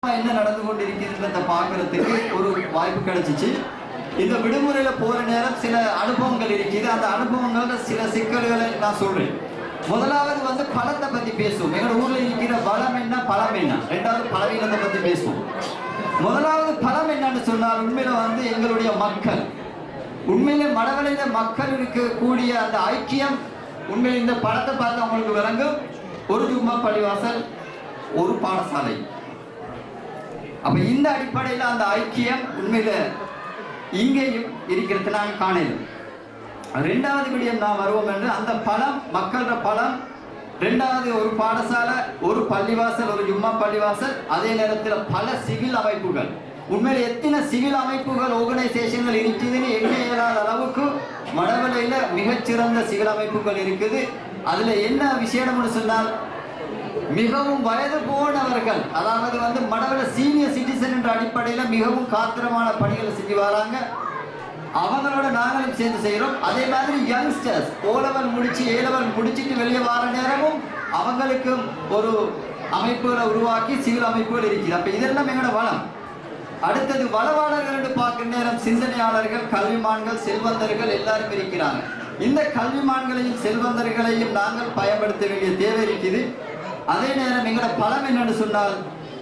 என்ன நடந்து கொண்டிருக்கிறத பார்க்கறதுக்கு ஒரு வாய்ப்பு கிடைச்சிச்சு. இந்த விடுமுறையில போற நேரம் சில அனுபவங்கள் இருக்குது. அந்த அனுபவங்கள்ல சில சிக்கல்களை நான் சொல்றேன். முதலாவது பலத்தை பத்தி பேசுவோம். எங்க ஊர்ல இருக்கிற பலம் என்ன, பலம் என்ன. ரெண்டாவது பலவீனத்தை பத்தி பேசுவோம். முதலாவது பலம் என்னன்னு சொன்னால் உண்மையில எங்களுடைய மக்கள், உண்மையில மடவளையில மக்கள் இருக்கக்கூடிய அந்த ஐக்கியம் உண்மையில இந்த படத்தை பார்த்து அவங்களுக்கு விளங்கும். ஒரு ஜும்மா பள்ளிவாசல், ஒரு பாடசாலை. அப்ப இந்த அடிப்படையில் அந்த ஐக்கியம் உண்மையில இங்கேயும் இருக்கிறது நாங்கள் காணலும். ரெண்டாவது விடயம் நான் வருவோம் என்று அந்த பலம், மக்களோட பலம். ரெண்டாவது ஒரு பாடசாலை, ஒரு பள்ளிவாசல், ஒரு ஜும்மா பள்ளிவாசல். அதே நேரத்தில் பல சிவில் அமைப்புகள். உண்மையில எத்தனை சிவில் அமைப்புகள், ஆர்கனைசேஷன்கள் இருக்குதுன்னு எண்ண இயலாத அளவுக்கு மடவளையில மிகச்சிறந்த சிவில் அமைப்புகள் இருக்குது. அதுல என்ன விஷயம்னு சொன்னால் மிகவும் வயது போனவர்கள், அதாவது மடவள சீனியர் சிட்டிசன் என்ற அடிப்படையில் மிகவும் காத்திரமான பணிகளை செஞ்சு வராங்க. அவங்களோட நாங்களும் சேர்ந்து செய்கிறோம். அதே மாதிரி யங்ஸ்டர்ஸ் ஓலவல் முடிச்சு ஏலவல் முடிச்சுட்டு வெளியே வர நேரமும் அவங்களுக்கும் ஒரு அமைப்புகளை உருவாக்கி சிவில் அமைப்புகள் இருக்குது. அப்ப இதெல்லாம் எங்களோட வளம். அடுத்தது வளவாளர்கள் என்று பார்க்கிற நேரம் சிந்தனையாளர்கள், கல்விமான்கள், செல்வந்தர்கள் எல்லாரும் இருக்கிறாங்க. இந்த கல்விமான்களையும் செல்வந்தர்களையும் நாங்கள் பயன்படுத்த வேண்டிய தேவை இருக்குது. அதே நேரம் எங்களோட பலம் என்னன்னு சொன்னால்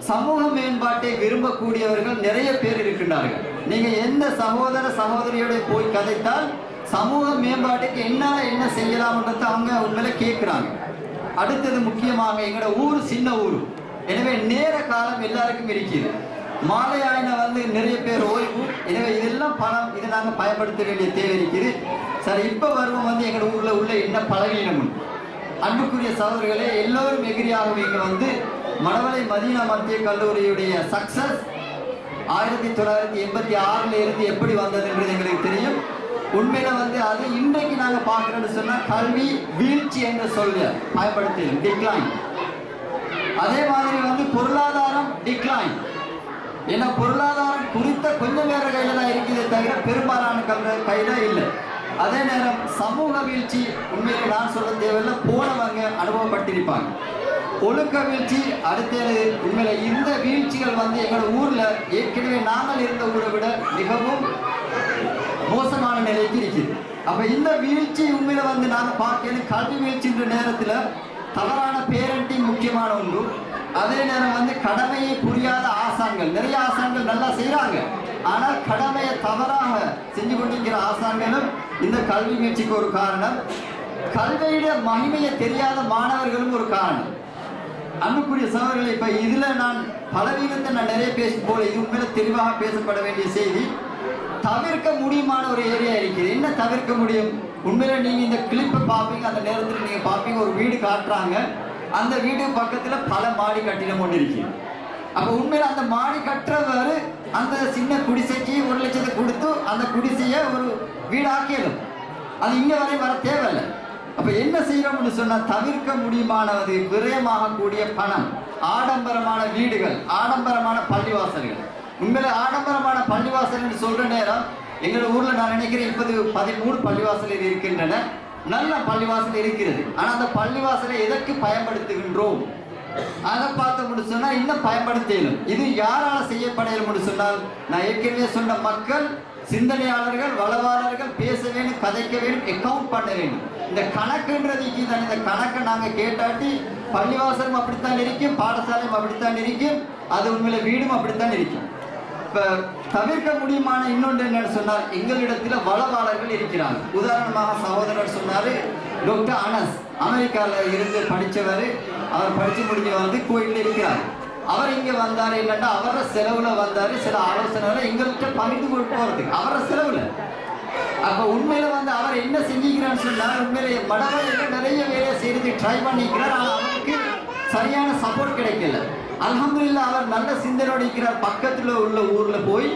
சமூக மேம்பாட்டை விரும்பக்கூடியவர்கள் நிறைய பேர் இருக்கின்றார்கள். நீங்க எந்த சகோதர சகோதரியோட போய் கதைத்தால் சமூக மேம்பாட்டுக்கு என்ன செய்யலாம்ன்றத அவங்க உண்மையில கேட்கிறாங்க. அடுத்தது முக்கியமாக எங்களோட ஊர் சின்ன ஊர், எனவே நேர காலம் எல்லாருக்கும் இருக்குது. மாலை ஆயின நிறைய பேர் ஓய்வு. எனவே இதெல்லாம் பலம், இதை நாங்கள் பயன்படுத்த வேண்டிய தேவை இருக்குது. சரி, இப்ப வருவோம் எங்களோட ஊர்ல உள்ள என்ன பலவீனம். அன்புக்குரிய சகோதரர்களே, எல்லோரும் எகிரியாக இங்க மடவளை மதீனா மத்திய கல்லூரியுடைய சக்சஸ் 1986 இருந்து எப்படி வந்ததுன்றது எங்களுக்கு தெரியும். உண்மையில அது இன்றைக்கு நாங்க பார்க்கிறோம்னு சொன்னா கல்வி வீழ்ச்சி என்று சொல்ல பயன்படுத்தி டிக்ளைன். அதே மாதிரி பொருளாதாரம் டிக்ளைன். ஏன்னா பொருளாதாரம் குறித்த கொஞ்சம் பேர கையில தான் இருக்குதே தவிர பெரும்பாலான கையில இல்லை. அதே நேரம் சமூக வீழ்ச்சி உண்மையில நான் சொல்ல தேவையில்லை, போனவங்க அனுபவப்பட்டிருப்பாங்க. ஒழுக்க வீழ்ச்சி அடுத்தது. உண்மையில இந்த வீழ்ச்சிகள் எங்களோட ஊர்ல ஏற்கனவே நாங்கள் இருந்த ஊரை விட மிகவும் மோசமான நிலைக்கு இருக்குது. அப்ப இந்த வீழ்ச்சி உண்மையில நாங்க பார்க்கணும். கல்வி வீழ்ச்சின்ற நேரத்துல தவறான பேரண்டிங் முக்கியமான ஒன்று. அதே நேரம் கடமையை புரியாத ஆசான்கள், நிறைய ஆசான்கள் நல்லா செய்யறாங்க, ஆனால் கடமையை தவறாக செஞ்சு கொண்டிருக்கிற ஆசான்களும் இந்த கல்வி வீழ்ச்சிக்கு ஒரு காரணம். கல்வியுடைய மகிமையை தெரியாத மாணவர்களும் ஒரு காரணம். அன்புக்குரிய சகோதரர்கள், இப்ப இதுல நான் பலவீனத்தை நான் நிறைய பேசும் போல இது உண்மையில தெளிவாக பேசப்பட வேண்டிய செய்தி. தவிர்க்க முடியுமான ஒரு ஏரியா இருக்குது. என்ன தவிர்க்க முடியும்? உண்மையில நீங்க இந்த கிளிப்பை பார்ப்பீங்க, அந்த நேரத்தில் நீங்க பார்ப்பீங்க ஒரு வீடு காட்டுறாங்க. அந்த வீடு பக்கத்துல பல மாடி கட்டிடம் கொண்டு இருக்கு. அப்ப உண்மையில அந்த மாடி கட்டுறவர் அந்த சின்ன குடிசைக்கு 1 லட்சத்தை கொடுத்து அந்த குடிசைய ஒரு வீடு ஆக்கிடும். அது இங்க வரை வர தேவையில்லை. அப்ப என்ன செய்யறோம்னு சொன்னா தவிர்க்க முடியுமானது விரயமாகக்கூடிய பணம், ஆடம்பரமான வீடுகள், ஆடம்பரமான பள்ளிவாசல்கள். உண்மையில ஆடம்பரமான பள்ளிவாசல் சொல்ற நேரம் எங்களோட ஊர்ல நான் நினைக்கிறேன் 13 பள்ளிவாசல் இருக்கின்றன. நல்ல பள்ளிவாசல் இருக்கிறது. ஆனா அந்த பள்ளிவாசலை எதற்கு பயன்படுத்துகின்றோம் அதை பார்த்து சொன்னா இன்னும் பயன்படுத்தலும். இது யாரால செய்யப்படையும் சொன்னால் நான் ஏற்கனவே சொன்ன மக்கள், சிந்தனையாளர்கள், வளவாளர்கள் பேச வேண்டும், கதைக்க வேண்டும், அக்கவுண்ட் பண்ண வேண்டும். இந்த கணக்குன்றதுக்கு தான். இந்த கணக்கை நாங்க கேட்டாட்டி பள்ளிவாசலும் அப்படித்தான் இருக்கும், பாடசாலையும் அப்படித்தான் இருக்கும், அது உண்மையில வீடும் அப்படித்தான் இருக்கும். இப்ப தவிர்க்க முடியுமான இன்னொன்று என்னன்னு சொன்னால் எங்களிடத்துல வளவாளர்கள் இருக்கிறாங்க. உதாரணமாக சகோதரர் சொன்னாரு டாக்டர் அனஸ், அமெரிக்கால இருந்து படிச்சவர். அவர் படிச்சு முடிஞ்ச கோயில்ல இருக்கிறார். அவர் இங்க வந்தாரு இல்லைன்னா அவர செலவுல வந்தாரு. சில ஆலோசனை எங்கள்கிட்ட பகிர்ந்து கொண்டு போறதுக்கு அவர செலவுல. அப்ப உண்மையில அவர் என்ன செஞ்சுக்கிறான்னு சொன்னா உண்மையில மடவளையில நிறைய வேலையை செய்து ட்ரை பண்ணிக்கிறார். ஆனா அவருக்கு சரியான சப்போர்ட் கிடைக்கல. அல்ஹம்துலில்லாஹ் அவர் நல்ல சிந்தனையோடு இருக்கிறார். பக்கத்துல உள்ள ஊர்ல போய்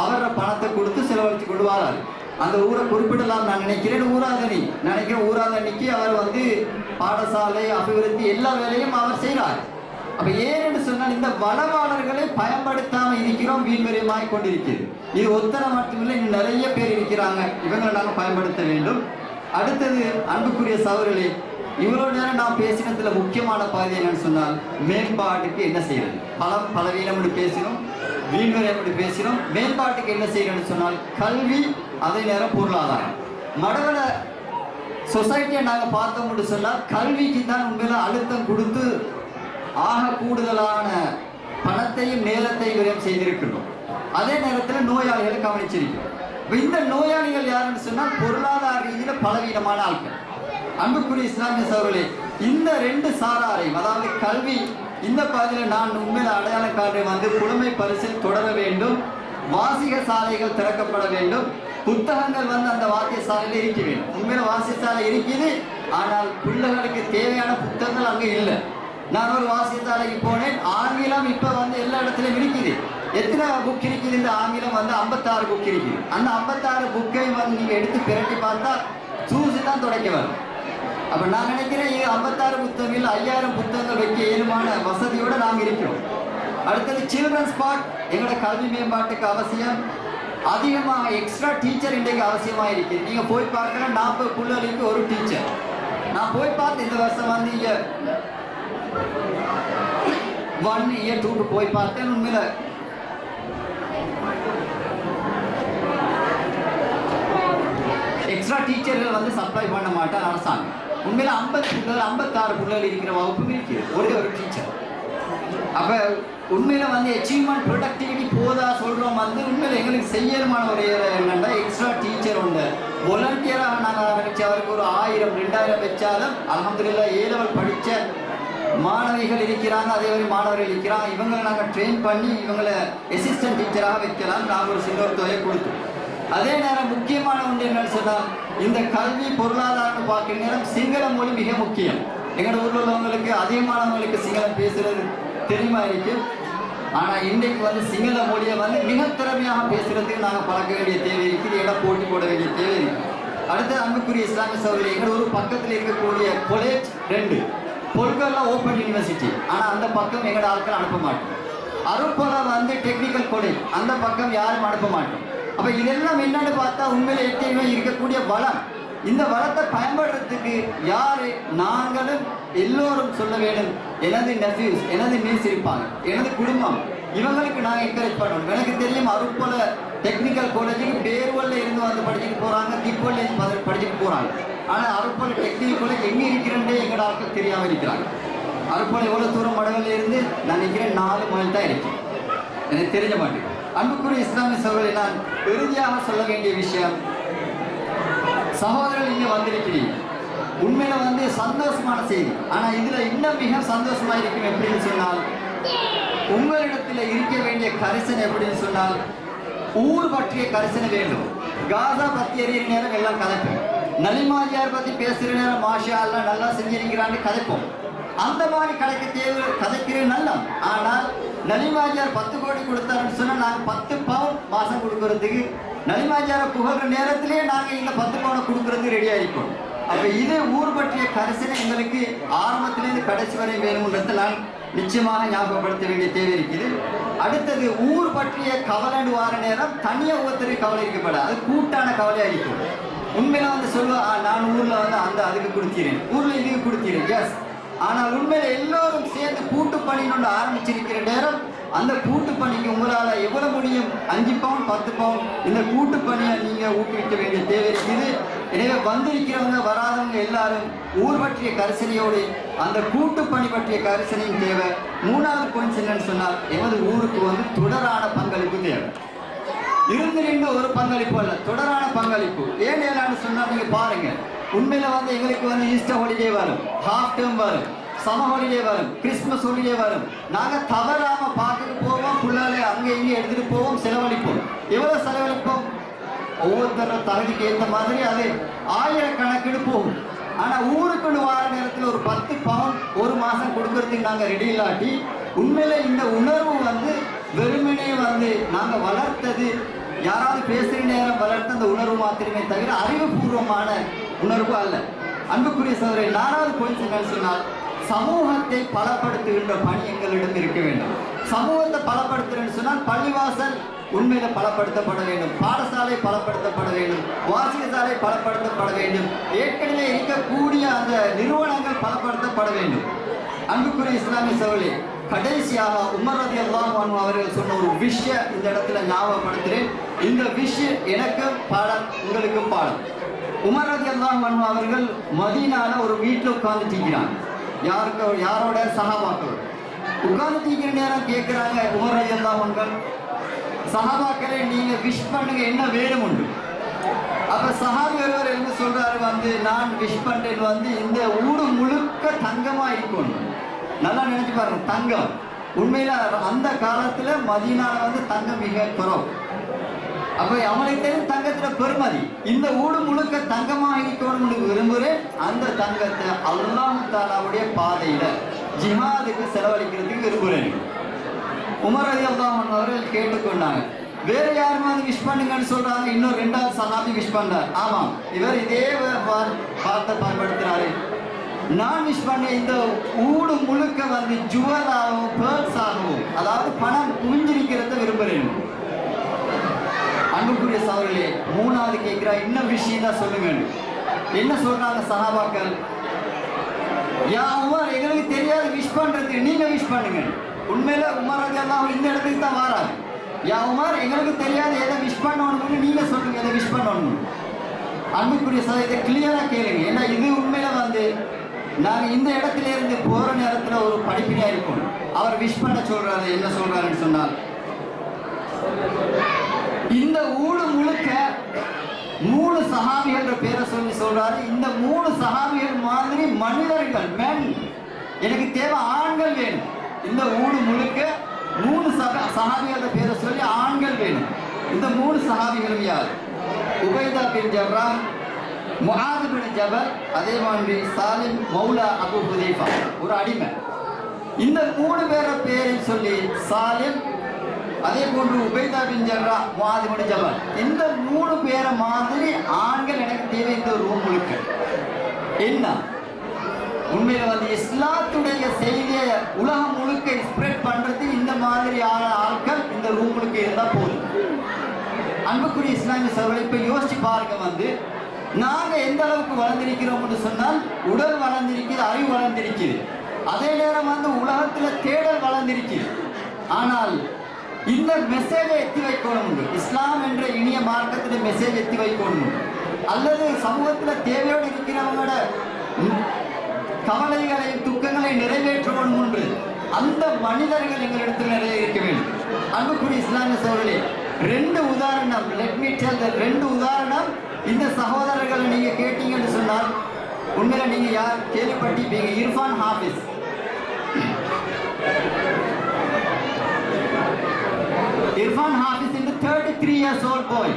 அவர பணத்தை கொடுத்து செலவழிச்சு கொண்டு வராரு. அந்த ஊரை குறிப்பிடலாம் நான் நினைக்கிறேன். ஊராதனி நினைக்கிறேன். ஊராதனிக்கு அவர் பாடசாலை அபிவிருத்தி எல்லா வேலையும் அவர் செய்கிறார். அப்ப ஏன்னு சொன்னால் இந்த வளவாளர்களை பயன்படுத்தாம இருக்கிறோம், வீண்வரியமாய் கொண்டிருக்கிறது. இது ஒத்தனை மட்டுமில்லை, இன்னும் நிறைய பேர் இருக்கிறாங்க. இவங்களை நாங்கள் பயன்படுத்த வேண்டும். அடுத்தது அன்புக்குரிய சகோதரர்களே, இவ்வளவு நேரம் நான் பேசினதுல முக்கியமான பகுதி என்னன்னு சொன்னால் மேம்பாட்டுக்கு என்ன செய்யறது, பலவீனம் பேசினோம், வீண்வரை பேசினோம். மேம்பாட்டுக்கு என்ன செய்யறதுன்னு சொன்னால் கல்வி, அதே நேரம் பொருளாதாரம். மடவள சொசைட்டியை நாங்கள் பார்த்தோம்னு சொன்னால் கல்விக்கு தான் உண்மையில அழுத்தம் கொடுத்து ஆக கூடுதலான பணத்தையும் நேரத்தையும் விரயம் செய்திருக்கிறோம். அதே நேரத்தில் நோயாளிகளை கவனிச்சிருக்கிறோம். இந்த நோயாளிகள் யாருன்னு சொன்னால் பொருளாதார ரீதியில் பலவீனமான ஆட்கள். அன்புக்குரிய இஸ்லாமிய சகோதரர்களே, இந்த ரெண்டு சாராரையும், அதாவது கல்வி இந்த பகுதியில் நான் உண்மையில அடையாளம் காட்டுறேன் வந்து புலமை பரிசில் தொடர வேண்டும், வாசிக சாலைகள் திறக்கப்பட வேண்டும், புத்தகங்கள் வந்து அந்த வாத்திய சாலையில் இருக்க வேண்டும். உண்மையில வாசிய சாலை இருக்குது, ஆனால் பிள்ளைகளுக்கு தேவையான புத்தகங்கள் அங்கே இல்லை. நான் ஒரு வாசிய சாலைக்கு போனேன், ஆங்கிலம் இப்போ வந்து எல்லா இடத்துலையும் இருக்குது. எத்தனை புக் இருக்குது? இந்த ஆங்கிலம் வந்து 56 புக் இருக்குது. அந்த 56 புக்கையும் வந்து நீங்கள் எடுத்து பிரட்டி பார்த்தா சூசி தான் துடைக்க வரும். அப்போ நான் நினைக்கிறேன் இது 56 புத்தகங்கள் 5000 புத்தகங்கள் வைக்க ஏழுமான வசதியோடு நாங்கள் இருக்கிறோம். அடுத்தது சில்ட்ரன்ஸ் பார்ட் எங்களோட கல்வி மேம்பாட்டுக்கு அவசியம். அதிகமாக எக்ஸ்ட்ரா டீச்சர் இன்றைக்கு அவசியமாக இருக்குது. நீங்கள் போய் பார்க்குற 40 பிள்ளைகளுக்கு ஒரு டீச்சர். நான் போய் பார்த்து இந்த வருஷம் வந்து இங்கே 1 year 2 போய் பார்த்தேன். உண்மையில எக்ஸ்ட்ரா டீச்சர்கள் வந்து சப்ளை பண்ண மாட்டார் அரசாங்கம். உண்மையில 50 பிள்ளைகள் 56 பிள்ளைகள் இருக்கிற வகுப்பும் இருக்குது, ஒரே ஒரு டீச்சர். அப்போ உண்மையில வந்து அச்சீவ்மெண்ட் ப்ரொடக்டிவிட்டி போதா சொல்கிறோம் வந்து உண்மையில எங்களுக்கு செய்யணுமான ஒரு என்னென்னா எக்ஸ்ட்ரா டீச்சர் உண்டு. வாலண்டியராக நாங்கள் ஆரம்பித்து அவருக்கு ஒரு 1000 2000 வச்சாலும் அல்ஹம்துலில்லாஹ் A level படித்த மாணவிகள் இருக்கிறாங்க, அதே மாதிரி மாணவர்கள் இருக்கிறாங்க. இவங்களை நாங்கள் ட்ரெயின் பண்ணி இவங்களை அசிஸ்டன்ட் டீச்சராக வைக்கலாம். நாங்கள் ஒரு சின்ன ஒரு தொகை கொடுத்தோம். அதே நேரம் முக்கியமான ஒன்று என்னன்னு சொன்னால் இந்த கல்வி பொருளாதாரம் பார்க்குற நேரம் சிங்கள மொழி மிக முக்கியம். எங்களோட ஊரில் உள்ளவங்களுக்கு அதிகமானவங்களுக்கு சிங்களம் பேசுறது தெரியுமா இருக்கு. ஆனால் இன்றைக்கு வந்து சிங்கள மொழியை வந்து மிக திறமையாக பேசுறதுக்கு நாங்கள் பழக்க வேண்டிய தேவை இருக்குது, இடம் போட்டி போட வேண்டிய தேவை இருக்குது. அடுத்த அன்புக்குரிய இஸ்லாமிய சகோதரி, எங்களோட ஒரு பக்கத்தில் இருக்கக்கூடிய காலேஜ் 2 பொருட்கள்லாம் ஓப்பன் யூனிவர்சிட்டி, ஆனால் அந்த பக்கம் எங்களோட ஆட்கள் அனுப்ப மாட்டோம். அருப்போல வந்து டெக்னிக்கல் காலேஜ், அந்த பக்கம் யாரும் அனுப்ப மாட்டோம். அப்போ இதெல்லாம் என்னன்னு பார்த்தா உண்மையில எப்பயுமே இருக்கக்கூடிய வளம். இந்த வளத்தை பயன்படுறதுக்கு யாரு நாங்களும் எல்லோரும் சொல்ல வேண்டும். எனது நெஃப்யூஸ், எனது நீஸ் இருப்பாங்க, எனது குடும்பம், இவங்களுக்கு நான் என்கரேஜ் பண்ணணும். எனக்கு தெரியும் அருப்போல டெக்னிக்கல் காலேஜுக்கு பேர்வல்ல இருந்து வந்து படிச்சுட்டு போகிறாங்க, திப்போல இருந்து படிச்சுட்டு போகிறாங்க. ஆனால் அருப்போல டெக்னிக்கல் காலேஜ் எங்கே இருக்கிறேன்டே எங்களோட ஆட்கள் தெரியாமல் இருக்கிறாங்க. அருப்போல எவ்வளோ தூரம் மடவில் இருந்து நான் நினைக்கிறேன் 4 மைல் தான் இருக்கேன், எனக்கு தெரிய மாட்டேங்குது. அன்புக்குரிய இஸ்லாமிய சகோதரி, நான் இறுதியாக சொல்ல வேண்டிய விஷயம், சகோதரர்கள் இங்கே வந்திருக்கிறீங்க, உண்மையில வந்து சந்தோஷமான செய்தி. ஆனால் இதில் இன்னும் மிக சந்தோஷமாக இருக்கும் எப்படின்னு சொன்னால் உங்களிடத்தில் இருக்க வேண்டிய கரிசனை எப்படின்னு சொன்னால் ஊர் பற்றிய கரிசனை வேண்டும். காசா பற்றி எறிகிற நேரம் எல்லாம் கதைப்போம், நலிமாஜியார் பற்றி பேசுகிற நேரம் மாஷா எல்லாம் நல்லா செஞ்சிருக்கிறான்னு கதைப்போம். அந்த மாதிரி கதைக்கிறது நல்லம். ஆனால் நலிமாஜியார் 10 கோடி கொடுத்தாருன்னு சொன்னால் நாங்கள் 10 பவுன் மாதம் கொடுக்கறதுக்கு நலிமாஜியாரை புகழ்கிற நேரத்திலேயே நாங்கள் இந்த 10 பவுனை கொடுக்கறதுக்கு ரெடியாக இருக்கோம். அப்போ இது ஊர் பற்றிய கரிசனை எங்களுக்கு ஆரம்பத்திலேருந்து கடைசி வரை வேணும்ன்றதை நான் நிச்சயமாக ஞாபகப்படுத்த வேண்டிய தேவை இருக்குது. அடுத்தது ஊர் பற்றிய கவலைன்னு வார நேரம் தனியாக ஒருத்தருக்கு கவலை இருக்கப்பட, அது கூட்டான கவலையாக இருக்கும். உண்மையில வந்து சொல்லுவேன், நான் ஊரில் வந்து அந்த அதுக்கு கொடுத்தீரேன், ஊரில் இதுக்கு கொடுத்தீரேன், எஸ். ஆனால் உண்மையில எல்லோரும் சேர்ந்து கூட்டு பணின்னு ஆரம்பிச்சிருக்கிற நேரம் அந்த கூட்டு பணிக்கு உங்களால் எவ்வளவு முடியும் 5 பவுன் 10 பவுன் இந்த கூட்டு பணியை நீங்கள் ஊக்குவிக்க வேண்டிய தேவை இருக்குது. எனவே வந்திருக்கிறவங்க வராதவங்க எல்லாரும் ஊர் பற்றிய கரிசனையோடு அந்த கூட்டு பணி பற்றிய கரிசனையும் தேவை. 3வது பாயிண்ட் என்னன்னு சொன்னால் எமது ஊருக்கு வந்து தொடரான பங்களிப்பு தேவை. இருந்து ஒரு பங்களிப்பு அல்ல, தொடரான பங்களிப்பு. ஏன் ஏலான்னு சொன்னால் நீங்கள் பாருங்க, உண்மையில வந்து எங்களுக்கு வந்து ஈஸ்டர் ஹாலிடே வரும், ஹாஃப் டேர்ம் வரும், சம்மர் ஹாலிடே வரும், கிறிஸ்மஸ் ஹாலிடே வரும். நாங்கள் தவறாம பார்த்துட்டு போவோம், பிள்ளைகளை அங்கே இங்கே எடுத்துட்டு போவோம், செலவழிப்போம். எவ்வளோ செலவழிப்போம்? ஒவ்வொருத்தர தகுதிக்கு ஏற்ற மாதிரி அது 1000 கணக்கிடு போகும். ஆனால் ஊருக்குள்ள வார நேரத்தில் ஒரு 10 பவுன் ஒரு மாதம் கொடுக்கறதுக்கு நாங்கள் ரெடி இல்லாட்டி உண்மையில இந்த உணர்வு வந்து வெறுமனே வந்து நாங்கள் வளர்த்தது யாராவது பேசுகிற நேரம் வளர்த்த அந்த உணர்வு மாத்திரமே தவிர அறிவுபூர்வமான உணர்வு அல்ல. அன்புக்குரிய சகோதரி, 4வது பாயிண்ட் என்னன்னு சொன்னால் சமூகத்தை பலப்படுத்துகின்ற பணி எங்களிடம் இருக்க வேண்டும். சமூகத்தை பலப்படுத்துறேன்னு சொன்னால் பள்ளிவாசல் உண்மையில பலப்படுத்தப்பட வேண்டும், பாடசாலை பலப்படுத்தப்பட வேண்டும், வாசிகசாலை பலப்படுத்தப்பட வேண்டும், ஏற்கனவே இருக்கக்கூடிய அந்த நிறுவனங்கள் பலப்படுத்தப்பட வேண்டும். அன்புக்குரிய இஸ்லாமிய சகோதரர்களே, கடைசியாக உமர் ரலியல்லாஹு அன்ஹு அவர்கள் சொன்ன ஒரு விஷயம் இந்த இடத்துல ஞாபகப்படுத்துகிறேன். இந்த விஷயம் எனக்கு பாடம், உங்களுக்கு பாடம். உமர் ரலியல்லாஹு அன்ஹு அவர்கள் மதீனால ஒரு வீட்டில் உட்கார்ந்து இருக்கிறாங்க. யாரோட சஹாபாக்கள் உட்கார்ந்து தீக்கிற நேரம் கேட்கிறாங்க உமர் ரலியல்லாஹு அன்ஹு, சஹாபாக்களை நீங்க விஷ் பண்ணுங்க, என்ன வேணும் உண்டு. அப்ப சஹாபி ஒருவர் என்ன சொல்றாரு வந்து, நான் விஷ் பண்றேன் வந்து இந்த ஊடு முழுக்க தங்கமா இருக்கணும். நல்லா நினைச்சு பாருங்க, தங்கம் உண்மையில அந்த காலத்துல மதீனால வந்து தங்கம் மிக குறைவு. அப்ப அவனுக்கு தெரியும் தங்கத்துல பெருமதி. இந்த ஊடு முழுக்க தங்கமா இருக்கணும்னு விரும்புறேன். அந்த தங்கத்தை அல்லாஹ் தஆலாவுடைய பாதையில ஜிஹாதுக்கு செலவழிக்கிறதுக்கு விரும்புறேன். உமர் ரலியல்லாஹு அன்ஹு அவர்கள் கேட்டுக்கொண்டாங்க. வேற யாருமாவது விஷ் பண்ணுங்கன்னு சொல்றாங்க. இன்னும் ரெண்டாவது சஹாபி விஷ் பண்றார். ஆமாம், இவர் இதே வார்த்தை பயன்படுத்துறாரு. நான் விஷ் பண்ண இந்த ஊடு முழுக்க வந்து ஜுவலாகவும் பேர்ட்ஸ் ஆகவும், அதாவது பணம் குவிஞ்சிருக்கிறத விரும்புறேன். அன்புக்குரிய சகோதரர்களே, மூணாவது கேட்கிற இன்னும் விஷயம் தான் சொல்லுங்க. என்ன சொல்றாங்க சஹாபாக்கள்? யா உமர், எங்களுக்கு தெரியாது விஷ் பண்றது, நீங்க விஷ் பண்ணுங்க. உண்மையில உமர் ரலியல்லாஹு இந்த இடத்துக்கு தான் வராது. யா உமர், எங்களுக்கு தெரியாது எதை விஷ் பண்ணணும்னு நீங்க சொல்லுங்க, எதை விஷ் பண்ணணும். அன்புக்குரிய சகோதரரை கிளியரா கேளுங்க. ஏன்னா இது உண்மையில வந்து நாங்கள் இந்த இடத்துல இருந்து போற நேரத்தில் ஒரு படிப்பினையா இருக்கும். அவர் விஷ் பண்ண சொல்றாரு. என்ன சொல்றாருன்னு சொன்னால், இந்த ஊடு முழுக்க 3 சஹாபிகள் பேரை சொல்லி சொல்றாரு. இந்த 3 சஹாபிகள் மாதிரி மனிதர்கள், men, எனக்கு தேவை ஆண்கள் வேணும். இந்த ஊடு முழுக்க 3 சஹாபிகளோட பேரை சொல்லி ஆண்கள் வேணும். இந்த 3 சஹாபிகளும் யார்? உபைதா பின் ஜர்ராஹ், முஆத் பின் ஜபல், அதே மாதிரி சாலிம் மௌலா அபு ஹுதைஃபா, ஒரு அடிமை. இந்த 3 பேரை பேரை சொல்லி சாலிம், அதே போன்று உபைதா பின் ஜர்ராஹ், முஆத் பின் ஜபல், இந்த 3 பேரை மாதிரி ஆண்கள் எனக்கு தேவை. இந்த ரூம் முழுக்க என்ன உண்மையில வந்து இஸ்லாத்துடைய செய்தியை உலகம் முழுக்க ஸ்ப்ரெட் பண்றது இந்த மாதிரியான ஆட்கள் இந்த ரூம் முழுக்க இருந்தா போதும். அன்புக்குரிய இஸ்லாமிய சகோதரர்களே, இப்ப யோசிச்சு பாருங்க வந்து நாங்க எந்த அளவுக்கு வளர்ந்திருக்கிறோம்னு சொன்னால், உடல் வளர்ந்திருக்குது, அறிவு வளர்ந்திருக்குது, அதே நேரம் வந்து உலகத்துல தேடல் வளர்ந்திருக்குது. ஆனால் இந்த மெசேஜை எத்தி வைக்கணும், இஸ்லாம் என்ற இனிய மார்க்கத்துல மெசேஜ் எத்தி வைக்கணும், அல்லது சமூகத்துல தேவையோடு இருக்கிறவங்களோட கவலைகளையும் துக்கங்களையும் நிறைவேற்றணும் என்று அந்த மனிதர்கள் எங்களிடத்தில் நிறைய இருக்க வேண்டும். அன்புக்குரிய இஸ்லாமிய சகோதரர்களே, 2 உதாரணம், லெட் மீ டெல் தி 2 உதாரணம். இந்த சகோதரர்களை நீங்க கேட்டீங்கன்னு சொன்னால் உண்மையில நீங்க யார் கேள்விப்பட்டிருப்பீங்க? இர்ஃபான் ஹாஃபிஸ். இர்ஃபான் ஹாஃபிஸ் இந்த 33 years old boy.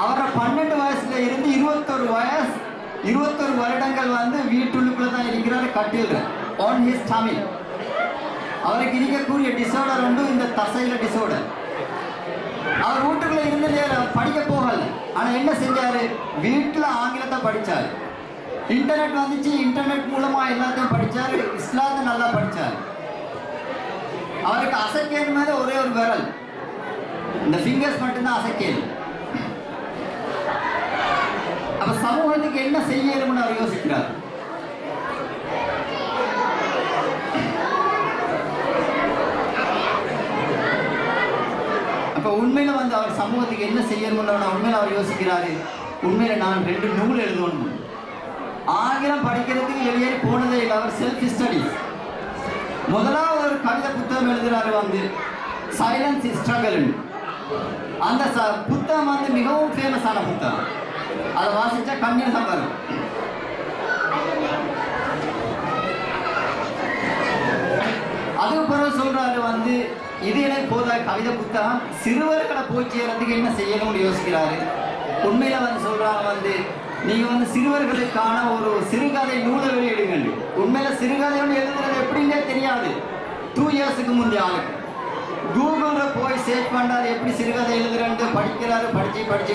அவரை 12 வயசுல இருந்து 21 வருடங்கள் வந்து வீட்டுக்குள்ள தான் இருக்கிறாரு, கட்டில் on his tummy. அவருக்கு இருக்கக்கூடிய டிசார்டர் உண்டு, இந்த தசையில டிசார்டர். அவர் வீட்டுக்குள்ள இருந்த படிக்க போகல. ஆனா என்ன செஞ்சாரு? வீட்டுல ஆங்கிலத்தை படிச்சாரு. இன்டர்நெட் வந்துச்சு, இன்டர்நெட் மூலமா எல்லாத்தையும் படிச்சாரு, இஸ்லாத்தை நல்லா படிச்சாரு. அவருக்கு அசைக்கேன் மேல ஒரே ஒரு விரல், இந்த ஃபிங்கர்ஸ் மட்டும்தான் அசைக்கேன். அப்ப சமூகத்துக்கு என்ன செய்யணும்னு அவர் யோசிக்கிறார். அப்ப உண்மையில வந்து அவர் சமூகத்துக்கு என்ன செய்யணும்னு உண்மையில அவர் யோசிக்கிறாரு. உண்மையில நான் 2 நூல் எழுதணும். ஆங்கிலம் படிக்கிறதுக்கு வெளியேறி போனதே இல்லை. அவர் செல்ஃப் ஸ்டடிஸ். முதலாவது ஒரு கவிதை புத்தகம் எழுதுறாரு வந்து சைலன்ஸ் ஸ்ட்ரகிள். அந்த புத்தகம் வந்து மிகவும் ஃபேமஸான புத்தகம். அதை வாசிச்சா கண்ணீர் தான் வரும். அதுக்கு பிறகு சொல்றாரு வந்து இது எனக்கு போதா கவிதை புத்தகம், சிறுவர்களை போய் சேரத்துக்கு என்ன செய்யணும்னு யோசிக்கிறாரு. உண்மையில வந்து சொல்றாங்க வந்து நீங்க வந்து சிறுவர்களுக்கான ஒரு சிறுகதை நூலை வெளியிடுங்க. உண்மையில சிறுகதையோடு எழுதுறது எப்படின்னே தெரியாது. 2 இயர்ஸுக்கு முந்தைய ஆளுக்கு கூகுள்ல போய் சர்ச் பண்றாரு, எப்படி சிறுகதை எழுதுறேன்னு படிக்கிறாரு.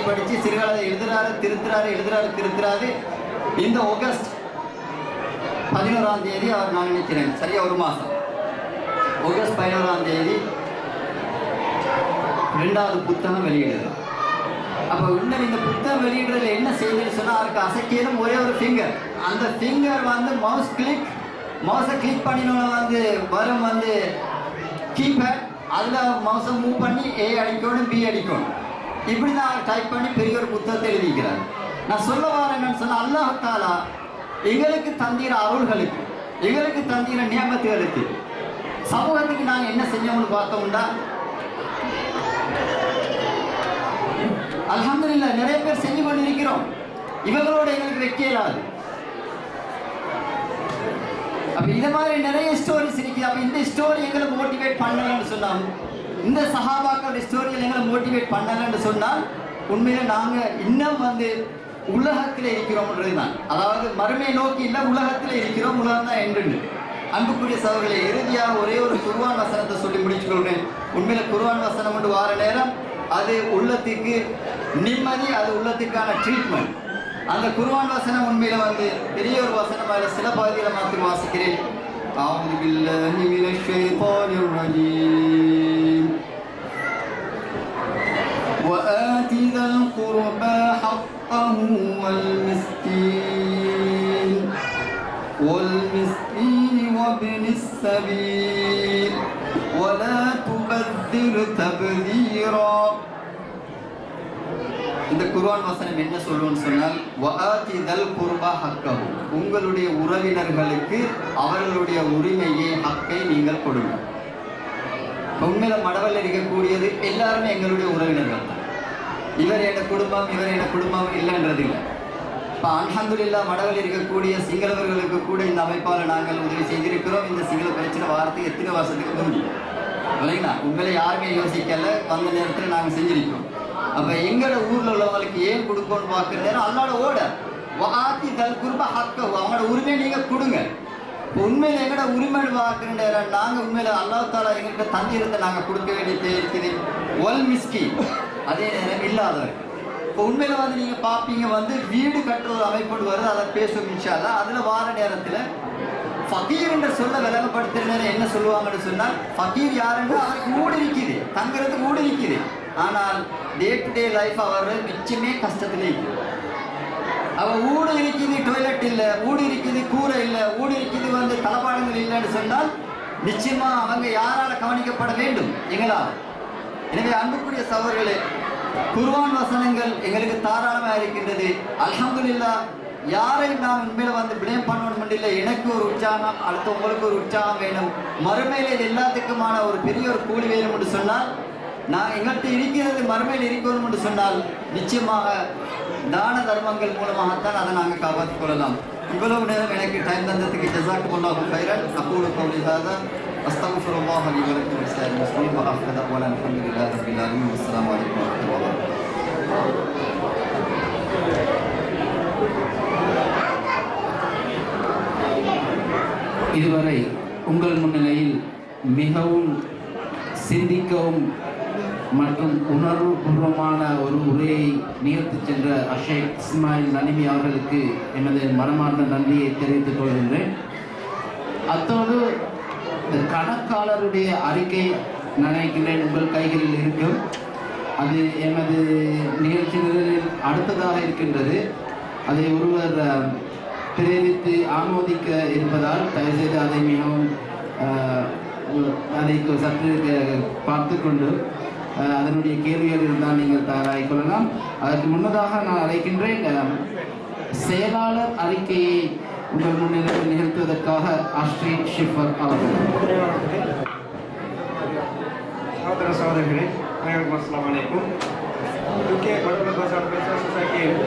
படிச்சு சிறுகதை எழுதுறாரு, திருத்துறாரு. இந்த ஆகஸ்ட் 11ஆம் தேதி அவர், நான் நினைக்கிறேன் சரியா ஒரு மாசம், ஆகஸ்ட் 11ஆம் தேதி 2வது புத்தகம் வெளியிடுது. அப்போ இன்னும் இந்த புத்தகம் வெளியிடுறதுல என்ன செய்யுதுன்னு சொன்னால் அதுக்கு அசைக்கலும் ஒரே ஒரு ஃபிங்கர். அந்த ஃபிங்கர் வந்து மவுஸை கிளிக் பண்ணினோட வந்து வரும் வந்து கீபேட், அதில் மவுஸை மூவ் பண்ணி ஏ அடிக்கணும் பி அடிக்கணும். இப்படி தான் அவர் டைப் பண்ணி பெரிய ஒரு புத்தகத்தை எழுதிக்கிறார். நான் சொல்ல வரேன் என்னன்னு சொன்னால் அல்லாஹ் தஆலா எங்களுக்கு தந்திர அருள்களுக்கு, எங்களுக்கு தந்திர நியமத்துகளுக்கு சமூகத்துக்கு நாங்கள் என்ன செஞ்சோம்னு பார்த்தோம்னா அல்ஹம்துலில்லாஹ் நிறைய பேர் செஞ்சு கொண்டு இருக்கிறோம். இவங்களோட எங்களுக்கு வைக்க இயலாது. அப்போ இது மாதிரி நிறைய ஸ்டோரிஸ் இருக்குது. அப்போ இந்த ஸ்டோரி எங்களை மோட்டிவேட் பண்ணலன்னு சொன்னால், இந்த சஹாபாக்களுடைய ஸ்டோரியில் எங்களை மோட்டிவேட் பண்ணலன்னு சொன்னால் உண்மையில நாங்கள் இன்னும் வந்து உலகத்தில் இருக்கிறோம்ன்றது தான். அதாவது மறுமை நோக்கி இல்லை, உலகத்தில் இருக்கிறோம். உலகம் தான் என்று அன்புக்குரிய சகோதரர்களே, இறுதியாக ஒரே ஒரு குர்ஆன் வசனத்தை சொல்லி முடிச்சுக்கொள்கிறேன். உண்மையில குர்ஆன் வசனம் கொண்டு வார நேரம் அது உள்ளத்துக்கு நிம்மதி, அது உள்ளத்துக்கான ட்ரீட்மெண்ட். அந்த குர்ஆன் வசனம் உண்மையில வந்து பெரிய ஒரு வசனம். அதில் சில பகுதியில் மாத்திரம் வாசிக்கிறேன். அஊது பில்லாஹி மினஷ் ஷைத்தானிர் ரஜீம். وآت ذا القربى حقه والمسكين وابن السبيل ولا تبذر تبذيرا. இந்த குர்ஆன் வசனம் என்ன சொல்லுன்னு சொன்னால், வஆதி தல் குர்பா ஹக்கஹு, உங்களுடைய உறவினர்களுக்கு அவர்களுடைய உரிமையை, ஹக்கை நீங்கள் கொடுங்க. உண்மையில மடவல்ல இருக்கக்கூடியது எல்லாருமே எங்களுடைய உறவினர்கள் தான். இவர் என்ன குடும்பம் இல்லைன்றது இல்லை. இப்போ அல்ஹம்துலில்லாஹ் மடவல்ல இருக்கக்கூடிய சிங்களவர்களுக்கு கூட இந்த அமைப்பால் நாங்கள் உதவி செய்திருக்கிறோம். இந்த சிங்கள பிரச்சனை வாரத்துக்கு எத்தனை வருஷத்துக்கு முடியும் இல்லைங்களா? உங்களை யாருமே யோசிக்கல, வந்த நேரத்தில் நாங்கள் செஞ்சிருக்கிறோம். அப்போ எங்களோட ஊரில் உள்ளவங்களுக்கு ஏன் கொடுக்கணும்னு பார்க்குற நேரம் அல்லாட ஓட வாத்தி தல் குர்பா ஹக்கஹு, அவங்களோட உரிமையை நீங்கள் கொடுங்க. இப்போ உண்மையில் எங்களோட உரிமையை பார்க்குற நேரம் நாங்கள் உண்மையில் அல்லாஹ் தஆலா எங்கள்கிட்ட தந்திரத்தை நாங்கள் கொடுக்க வேண்டியது இருக்குது. ஒல் மிஸ்கி, அதே நேரம் இல்லாதவர்கள். இப்போ உண்மையில் வந்து நீங்கள் பார்ப்பீங்க வந்து வீடு கட்டுறது அமைப்பு வருது, அதை பேசுவோம் இன்ஷா அல்லாஹ். அதில் வார நேரத்தில் ஃபகீர் என்ற சொல்ல விளங்கப்படுத்துற நேரம் என்ன சொல்லுவாங்கன்னு சொன்னால், ஃபகீர் யாருன்னு அவருக்கு ஊடு இருக்குது, தங்குறதுக்கு ஊடு இருக்குது. ஆனால் டே டு டே லைஃப் அவர் மிச்சமே கஷ்டத்தில் இருக்குது. அவள் ஊடு இருக்குது, டொய்லெட் இல்லை, ஊடு இருக்குது, கூரை இல்லை, ஊடு இருக்குது, வந்து தளபாடங்கள் இல்லைன்னு சொன்னால் நிச்சயமாக அவங்க யாரால் கவனிக்கப்பட வேண்டும்? எங்களால். எனவே அன்புக்குரிய சகோதரர்களே, குர்ஆன் வசனங்கள் எங்களுக்கு தாராளமாக இருக்கின்றது. அல்ஹம்துலில்லாஹ். யாரையும் நாம் உண்மையில வந்து பிளேம் பண்ணணும் இல்லை. எனக்கு ஒரு உற்சாகம், அடுத்து உங்களுக்கு ஒரு உற்சாகம் வேணும். மறுமையில் இது எல்லாத்துக்குமான ஒரு பெரிய ஒரு கூலி வேணும் என்று சொன்னால், நான் எங்கள்கிட்ட இருக்கிறது மறுமையில் இருக்கணும் என்று சொன்னால் நிச்சயமாக தான தர்மங்கள் மூலமாகத்தான் அதை நாங்கள் காப்பாற்றிக் கொள்ளலாம். இவ்வளவு நேரம் எனக்கு டைம் தந்ததுக்கு ஜஸாக்குமுல்லாஹு கைரன். அகூலு கௌலி ஹாதா அஸ்தக்ஃபிருல்லாஹ லி வ லக்கும் வலிஸ்ஸாஇல் முஸ்லிமீன் வ ஆஃபிரு தஅவானா அல்ஹம்துலில்லாஹி ரப்பில் ஆலமீன். அஸ்ஸலாமு அலைக்கும் வ ரஹ்மத்துல்லாஹி வ பரகாத்துஹு. இதுவரை உங்கள் முன்னிலையில் மிகவும் சிந்திக்கவும் மற்றும் உணர்வுபூர்வமான ஒரு உரையை நிகழ்த்தி சென்ற ஷேக் இஸ்மாயில் நனிமி அவர்களுக்கு எனது மனமார்ந்த நன்றியை தெரிவித்துக் கொள்கின்றேன். அத்தோடு இந்த கணக்காளருடைய அறிக்கை நினைக்கின்றேன் உங்கள் கைகளில் இருக்கும். அது எனது நிகழ்ச்சிகளில் அடுத்ததாக இருக்கின்றது. அதை ஒருவர் பிரேரித்து ஆமோதிக்க இருப்பதால் தயவுசெய்து அதை மிகவும் அதை சற்று பார்த்து கொண்டு அதனுடைய கேள்விகள் இருந்தால் நீங்கள் தயாராகிக் கொள்ளலாம். அதற்கு முன்னதாக நான் அழைக்கின்றேன் செயலாளர் அறிக்கையை உங்கள் முன்னிலையில் நிகழ்த்துவதற்காக அஸ்ரீ ஷிஃபர் அவர்கள். சகோதர சகோதரிகளே, அனைவருக்கும் அஸ்ஸலாமு அலைக்கும். யுகே படுகொலை வெல்ஃபேர் சொசைட்டியில்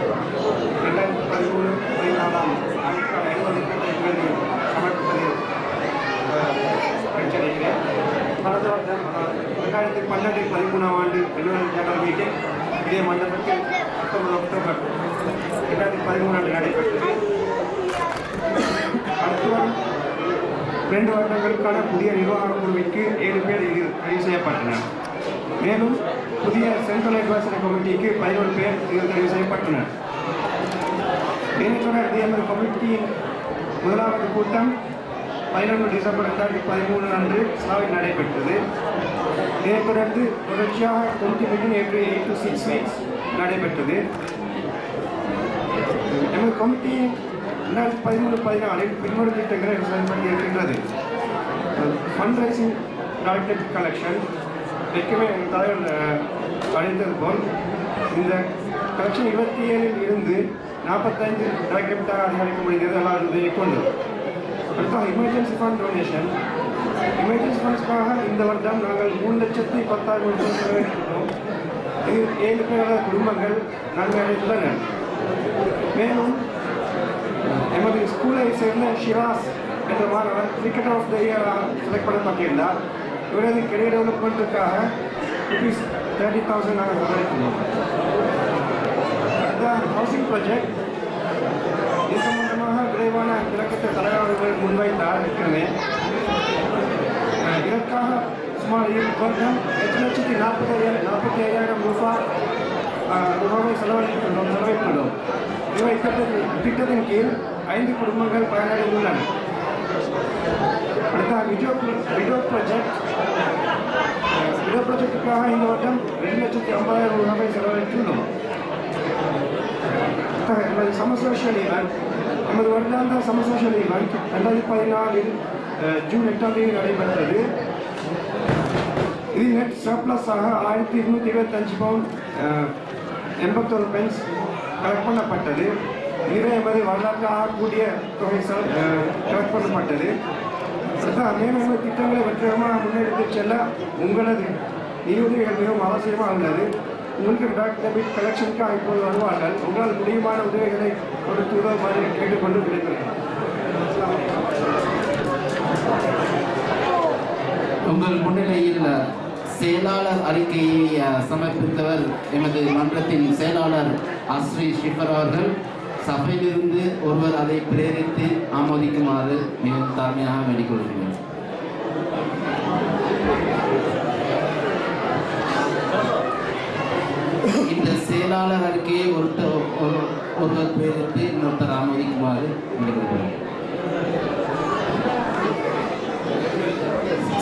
2013-14 ஆண்டுக்கான 70 கூட்டங்களை சமர்ப்பிப்பதில் பெற்றிருக்கிறேன். கடந்த வருடம் 2012-13 ஆண்டு ஜெனரல் மீட்டிங் இதே மண்டபத்தில் 19 அக்டோபர் 2013 ஆண்டு நடைபெற்றது. அடுத்த வருடம் 2 வருடங்களுக்கான புதிய நிர்வாக குழுவிற்கு 7 பேர் தெரிவு செய்யப்பட்டனர். மேலும் புதிய சென்ட்ரல் அட்வைசரி கமிட்டிக்கு 11 பேர் தெரிவு செய்யப்பட்டனர். இதனைத் தொடர்ந்து எமது கமிட்டியின் முதலாவது கூட்டம் 11 டிசம்பர் 2013 அன்று சாவை நடைபெற்றது. இதைத் தொடர்ந்து தொடர்ச்சியாக கண்டினியூ எவ்ரி 8 to 6 weeks நடைபெற்றது. எமது கமிட்டி 2013-14 பின்வரும் திட்டங்களை செயல்படுத்தி இருக்கின்றது. ஃபண்ட் ரைசிங் டார்கெட் கலெக்ஷன் ஏற்கனவே தலைவர் அழைத்தது போல் இந்த கலெக்ஷன் 27 இருந்து 45 டார்கெட்டாக அதிகரிக்க முடிந்தது எல்லாரும் உதவி கொண்டு. அடுத்த எமர்ஜென்சி ஃபண்ட் டொனேஷன். எமர்ஜென்சி ஃபண்ட்ஸ்க்காக இந்த வருடம் நாங்கள் 3,10,000 செலவழிக்கிறோம். இது 7 பேர் குடும்பங்கள் நன்மை அடைந்துள்ளனர். மேலும் எமது ஸ்கூலை சேர்ந்த ஷிராஸ் என்ற மாணவர் cricketer of the year select பண்ணப்பட்டிருந்தார். இவரது கெரியர் டெவலப்மெண்ட்டுக்காக ₹30,000 நாங்கள் செலவழிக்கிறோம். அடுத்த ஹவுசிங் ப்ராஜெக்ட். இது சம்பந்தமாக விரைவான விளக்கத்தை தலைவர்கள் முன்வைத்தார். ஏற்கனவே இதற்காக சுமார் வருடம் 8,45,000 ரூபாய் செலவழித்துள்ளோம். இவை திட்டத்தின் கீழ் 5 குடும்பங்கள் பயனடைந்துள்ளன. அடுத்த விடோ ப்ராஜெக்டுக்காக இந்த வருடம் 2,50,000 ரூபாய் செலவழித்துள்ளோம். எமது சம்மர் சோஷியல் ஈவெண்ட். எமது வருடாந்த சம்மர் சோஷியல் ஈவெண்ட் 2014 ஜூன் 8ஆம் தேதி நடைபெற்றது. இது நெட் சர்ப்ளஸாக 1,225 பவுண்ட் 81 பென்ஸ் கலெக்ட் பண்ணப்பட்டது. இதுவே எமது வரலாற்றாக கூடிய தொகை கலெக்ட் பண்ணப்பட்டது. மேலும் எமது திட்டங்களை வெற்றிகரமாக முன்னெடுத்துச் செல்ல உங்களது நிதியுதவிகள் மிகவும் அவசியமாக உள்ளது. உங்களுக்கு டாக்டர் டெபிட் கலெக்ஷனுக்காக இப்போது வருவார்கள். உங்களால் முடியுமான உதவிகளை கொடுத்து உதவுமாறு கேட்டுக்கொண்டு விடைபெறுகிறேன். உங்கள் முன்னிலையில் செயலாளர் அறிக்கையை சமர்ப்பித்தவர் எமது மன்றத்தின் செயலாளர் அஸ்ரீ ஷிஃபர் அவர்கள். சபையிலிருந்து ஒருவர் அதை பிரேரித்து ஆமோதிக்குமாறு மிகவும் தாழ்மையாக வேண்டிக்கொள்கிறேன். இந்த செயலாளர் அறிக்கையை ஒருவர் பிரேரித்து இன்னொருத்தர் ஆமோதிக்குமாறு வேண்டிக்கொள்கிறேன்.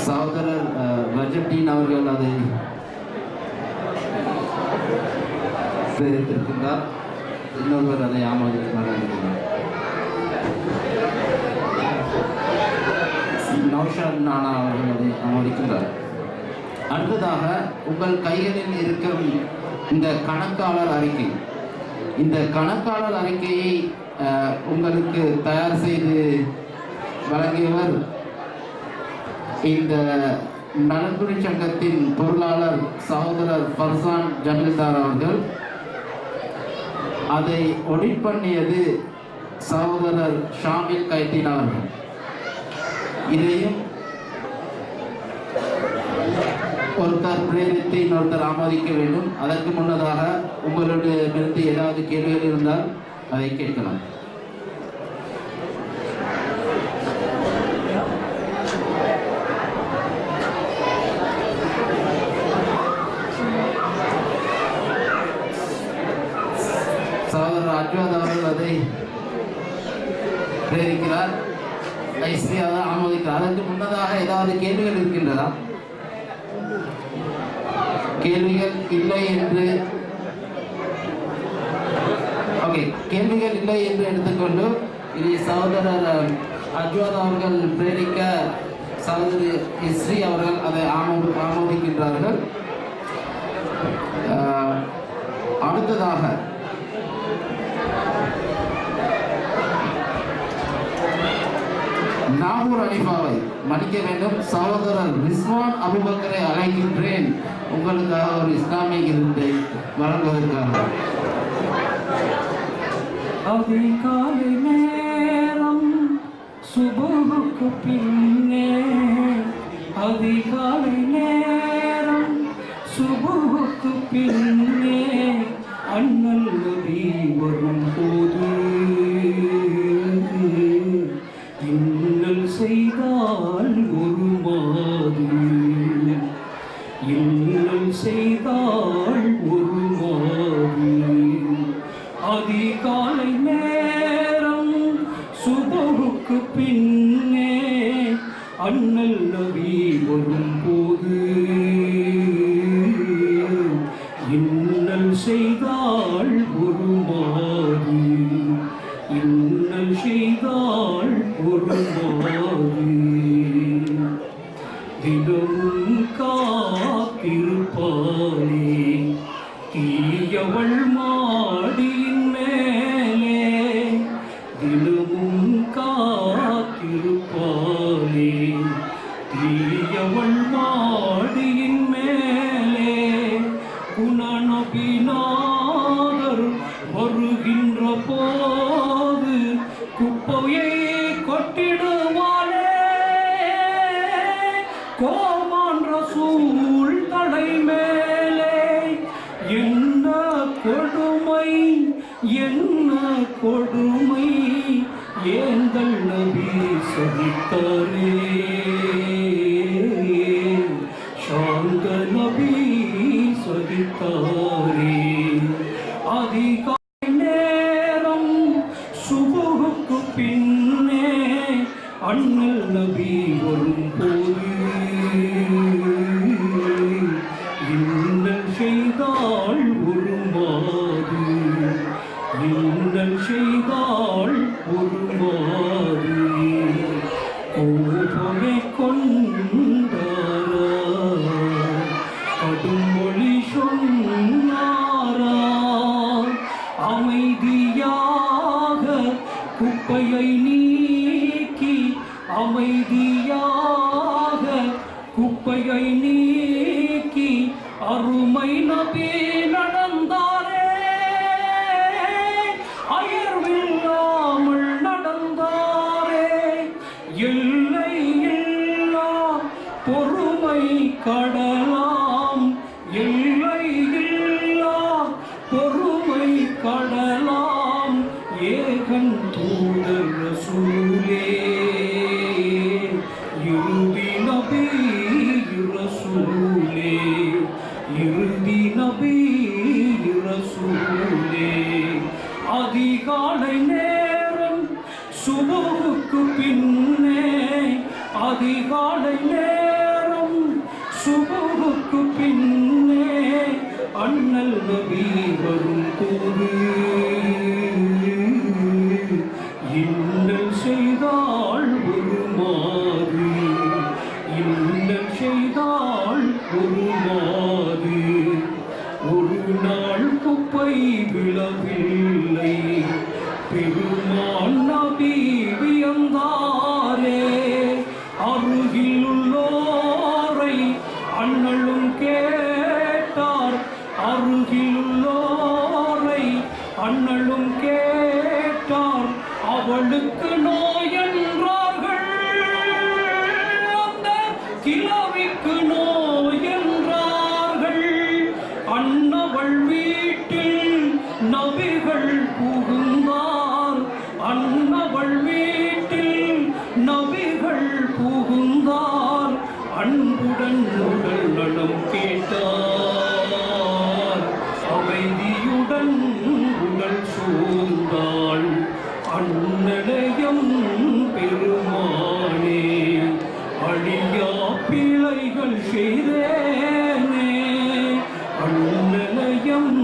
சகோதரர் ரஜப்டீன் அவர்கள் அதை தெரிவித்திருக்கின்றார். இன்னொருவர் அதை ஆமோதிக்குமாறு நௌஷாத் நானா அவர்கள் அதை ஆமோதிக்கின்றார். அடுத்ததாக உங்கள் கைகளில் இருக்கும் இந்த கணக்காளர் அறிக்கை. இந்த கணக்காளர் அறிக்கையை உங்களுக்கு தயார் செய்து வழங்கியவர் இந்த நலன்புரி சங்கத்தின் பொருளாளர் சகோதரர் ஃபர்சான் ஜமீல்தார் அவர்கள். அதை ஒடிட் பண்ணியது சகோதரர் ஷாமில் கைத்தீன் அவர்கள். இதையும் ஒருத்தர் பிரேரித்து இன்னொருத்தர் ஆமோதிக்க வேண்டும். அதற்கு முன்னதாக உங்களிடமிருந்து ஏதாவது கேள்விகள் இருந்தால் அதை கேட்கலாம். சகோதரர் அஜ்வாத் அவர்கள் அதை பிரேரிக்கிறார். ஐஸ்வர்யாக ஆமோதிக்கிறார். அதற்கு முன்னதாக ஏதாவது கேள்விகள் இருக்கின்றதா? கேள்விகள் இல்லை என்று கேள்விகள் இல்லை என்று எடுத்துக்கொண்டு இது சகோதரர் அஜ்வாத் அவர்கள் பிரேரிக்க சகோதரி இஸ்ரீ அவர்கள் அதை ஆமோதிக்கின்றார்கள். அடுத்ததாக நாகூர் அனிஃபாவை மன்னிக்க வேண்டும். சகோதரர் ரிஸ்வான் அபுபக்கரை அழைக்கின்றேன் உங்களுக்காக ஒரு இஸ்லாமிய கீதத்தை வழங்குவதற்காக. அதிகாலை நேரம் சுபஹுக்கு பின்னே, அதிகாலை நேரம் சுபஹுக்கு பின்னே அண்ணல் நபி வரும் போது இன்னல் செய்தால் ஒரு மாது, இன்னல் செய்தால் ஒரு மாது. அதிகாலை நேரம் சுபஹுக்கு பின்னே இன்னல் செய்தாள் ஒரு மாது, இன்னல் செய்தாள் ஒரு மாது, தினமும் காத்திருப்பாளே தீயவள் மாடியின் மேலே, தினமும் காத்திருப்பாளே தீயவள் மாடியின் மேலே, குணநபிநாதர் வருகின்ற போது குப்பையை கொட்டிடுவாளே, கோமான் ரசூல் தலை மேலே, என்ன கொடுமை என்ன கொடுமை ஏந்தல் நபி சகித்தாரே, சாந்த நபி சகித்தாரே. அதிகாலை நேரம் சுபுகுக்கு பின்னே அண்ணல் நபி வரும்போது, இன்னல் செய்தாள் ஒரு மாது, இன்னல் செய்தாள் ஒரு மாது, கோபமே கொண்டாரா கடும் மொழி சொன்னாரா, அமைதியாக குப்பையை நீக்கி, அமைதியாக குப்பையை நீக்கி அருமை நபி நடந்தாரே, அயர்வில்லாமல் நடந்தாரே, எல்லை இல்லா பொறுமை கடலாம், எல்லை இல்லா பொறுமை கடலாம், ஏகன் தூதர் ரசூலே, இறுதி நபி ரசூலே, இறுதி நபி ரசூலே. அதிகாலை நேரம் சுபுகுக்கு பின்னே, அதிகாலை நேரம் சுபுகுக்கு பின்னே அண்ணல் நபி வரும் போது, இன்னல் செய்தாள் ஒரு மாது, இன்னல் செய்தாள் ஒரு மாது, ஒரு நாள் குப்பை விழவில்லை பெருமான் நபி வியந்தாரே, அருகில் உள்ளோரை அண்ணலும் கேட்டார், அருகில் உள்ளோரை அண்ணலும் கேட்டார், அவளுக்கு நோய் என்றார்கள், அந்த கிழவிக்கு நோய் என்றார்கள், அன்னவள் வீட்டில் நபிகள் புகுந்தார், அன்னவள் வீட்டில் நபிகள் புகுந்தார், அன்புடன் உடல் நலம் கேட்டார், அமைதியுடன் உடல் சூழ்ந்தாள், அன்னலயம் பெருமானே அழியா பிழைகள் செய்தேனே, அன்னலயம்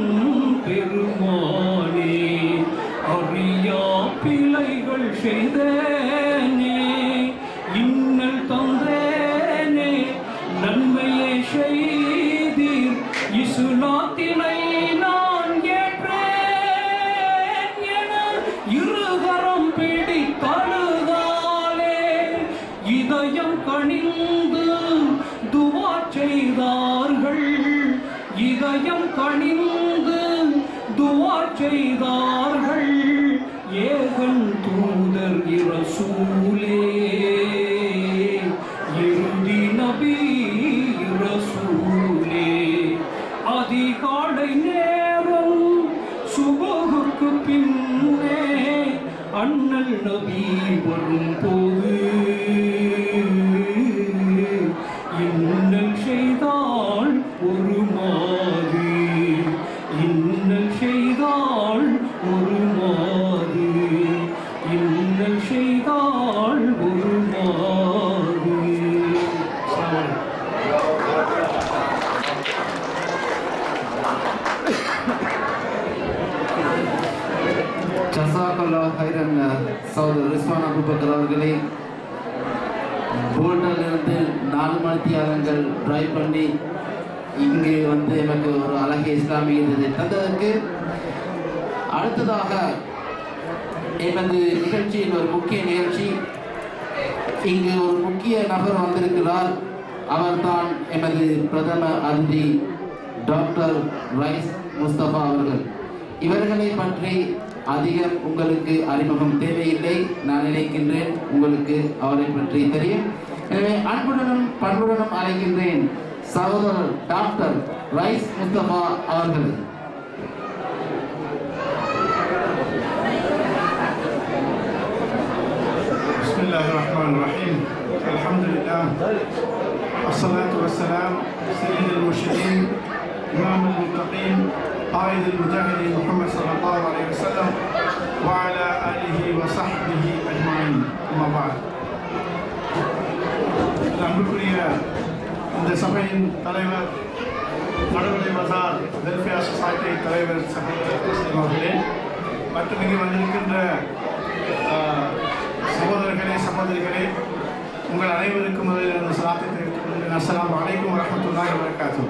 பெருமானே அறியா பிழைகள் செய்தேனே, இன்னல் தந்தேனே நன்மையை செய்தீர், இசுலாத்தினை நான் ஏற்றேன் என இருகரம் பிடித்தழுதாலே, இதயம் கனிந்து துவா செய்தார்கள், இதயம் கனிந்து துவா செய்தார்கள், ஏகன் தூதர் ரசூலே, இறுதி நபி ரசூலே. அதிகாலை நேரம் சுபகுக்கு பின்னே அண்ணல் நபி வரும்போது, இன்னல் செய்தாள் ஒரு மாது, இன்னல் செய்தாள் ஒரு மாது, இன்னல் செய்தாள் ஒரு மாது. Thank you. ஜஸாக்கல்லா ஹைரன் சகோதரர் ரிஸ்வான் அபூபக்கர் அவர்களே, போல்டரிலிருந்து 4 மணித்தியாலங்கள் டிரைவ் பண்ணி இங்கு வந்து எனக்கு ஒரு அழகிய இஸ்லாமிய இதை தந்ததற்கு. அடுத்ததாக எனது நிகழ்ச்சியின் ஒரு முக்கிய நிகழ்ச்சி, இங்கு ஒரு முக்கிய நபர் வந்திருக்கிறார். அவர்தான் எமது பிரதம அதிதி டாக்டர் ரைஸ் முஸ்தபா அவர்கள். இவர்களை பற்றி அதிகம் உங்களுக்கு அறிமுகம் தேவையில்லை, நான் நினைக்கின்றேன் உங்களுக்கு அவரை பற்றி தெரியும். எனவே அன்புடனும் பண்புடனும் அழைக்கின்றேன் சகோதரர் டாக்டர் ரைஸ் முஸ்தபா அவர்கள். Bismillahirrahmanirrahim. Alhamdulillah. Assalatu wassalam Sayyid al-Murshidin Imam al-Muttaqin Qaid al-Mujahidin Muhammad sallallahu alaihi wasallam wa ala alihi wa sahbihi ajma'in. Amma ba'd. அன்புக்குரிய இந்த சபையின் தலைவர், நடுவலை பஜார் வெல்ஃபேர் சொசைட்டி தலைவர் அவர்களே, மற்றும் இங்கே வந்திருக்கின்ற சகோதரர்களே சகோதரிகளே, உங்கள் அனைவருக்கும் முதலில் சலாத்தை தெரிவித்துக் கொள்கிறேன். அஸ்ஸலாமு அலைக்கும் வரஹ்மத்துல்லாஹி வபரகாத்துஹு.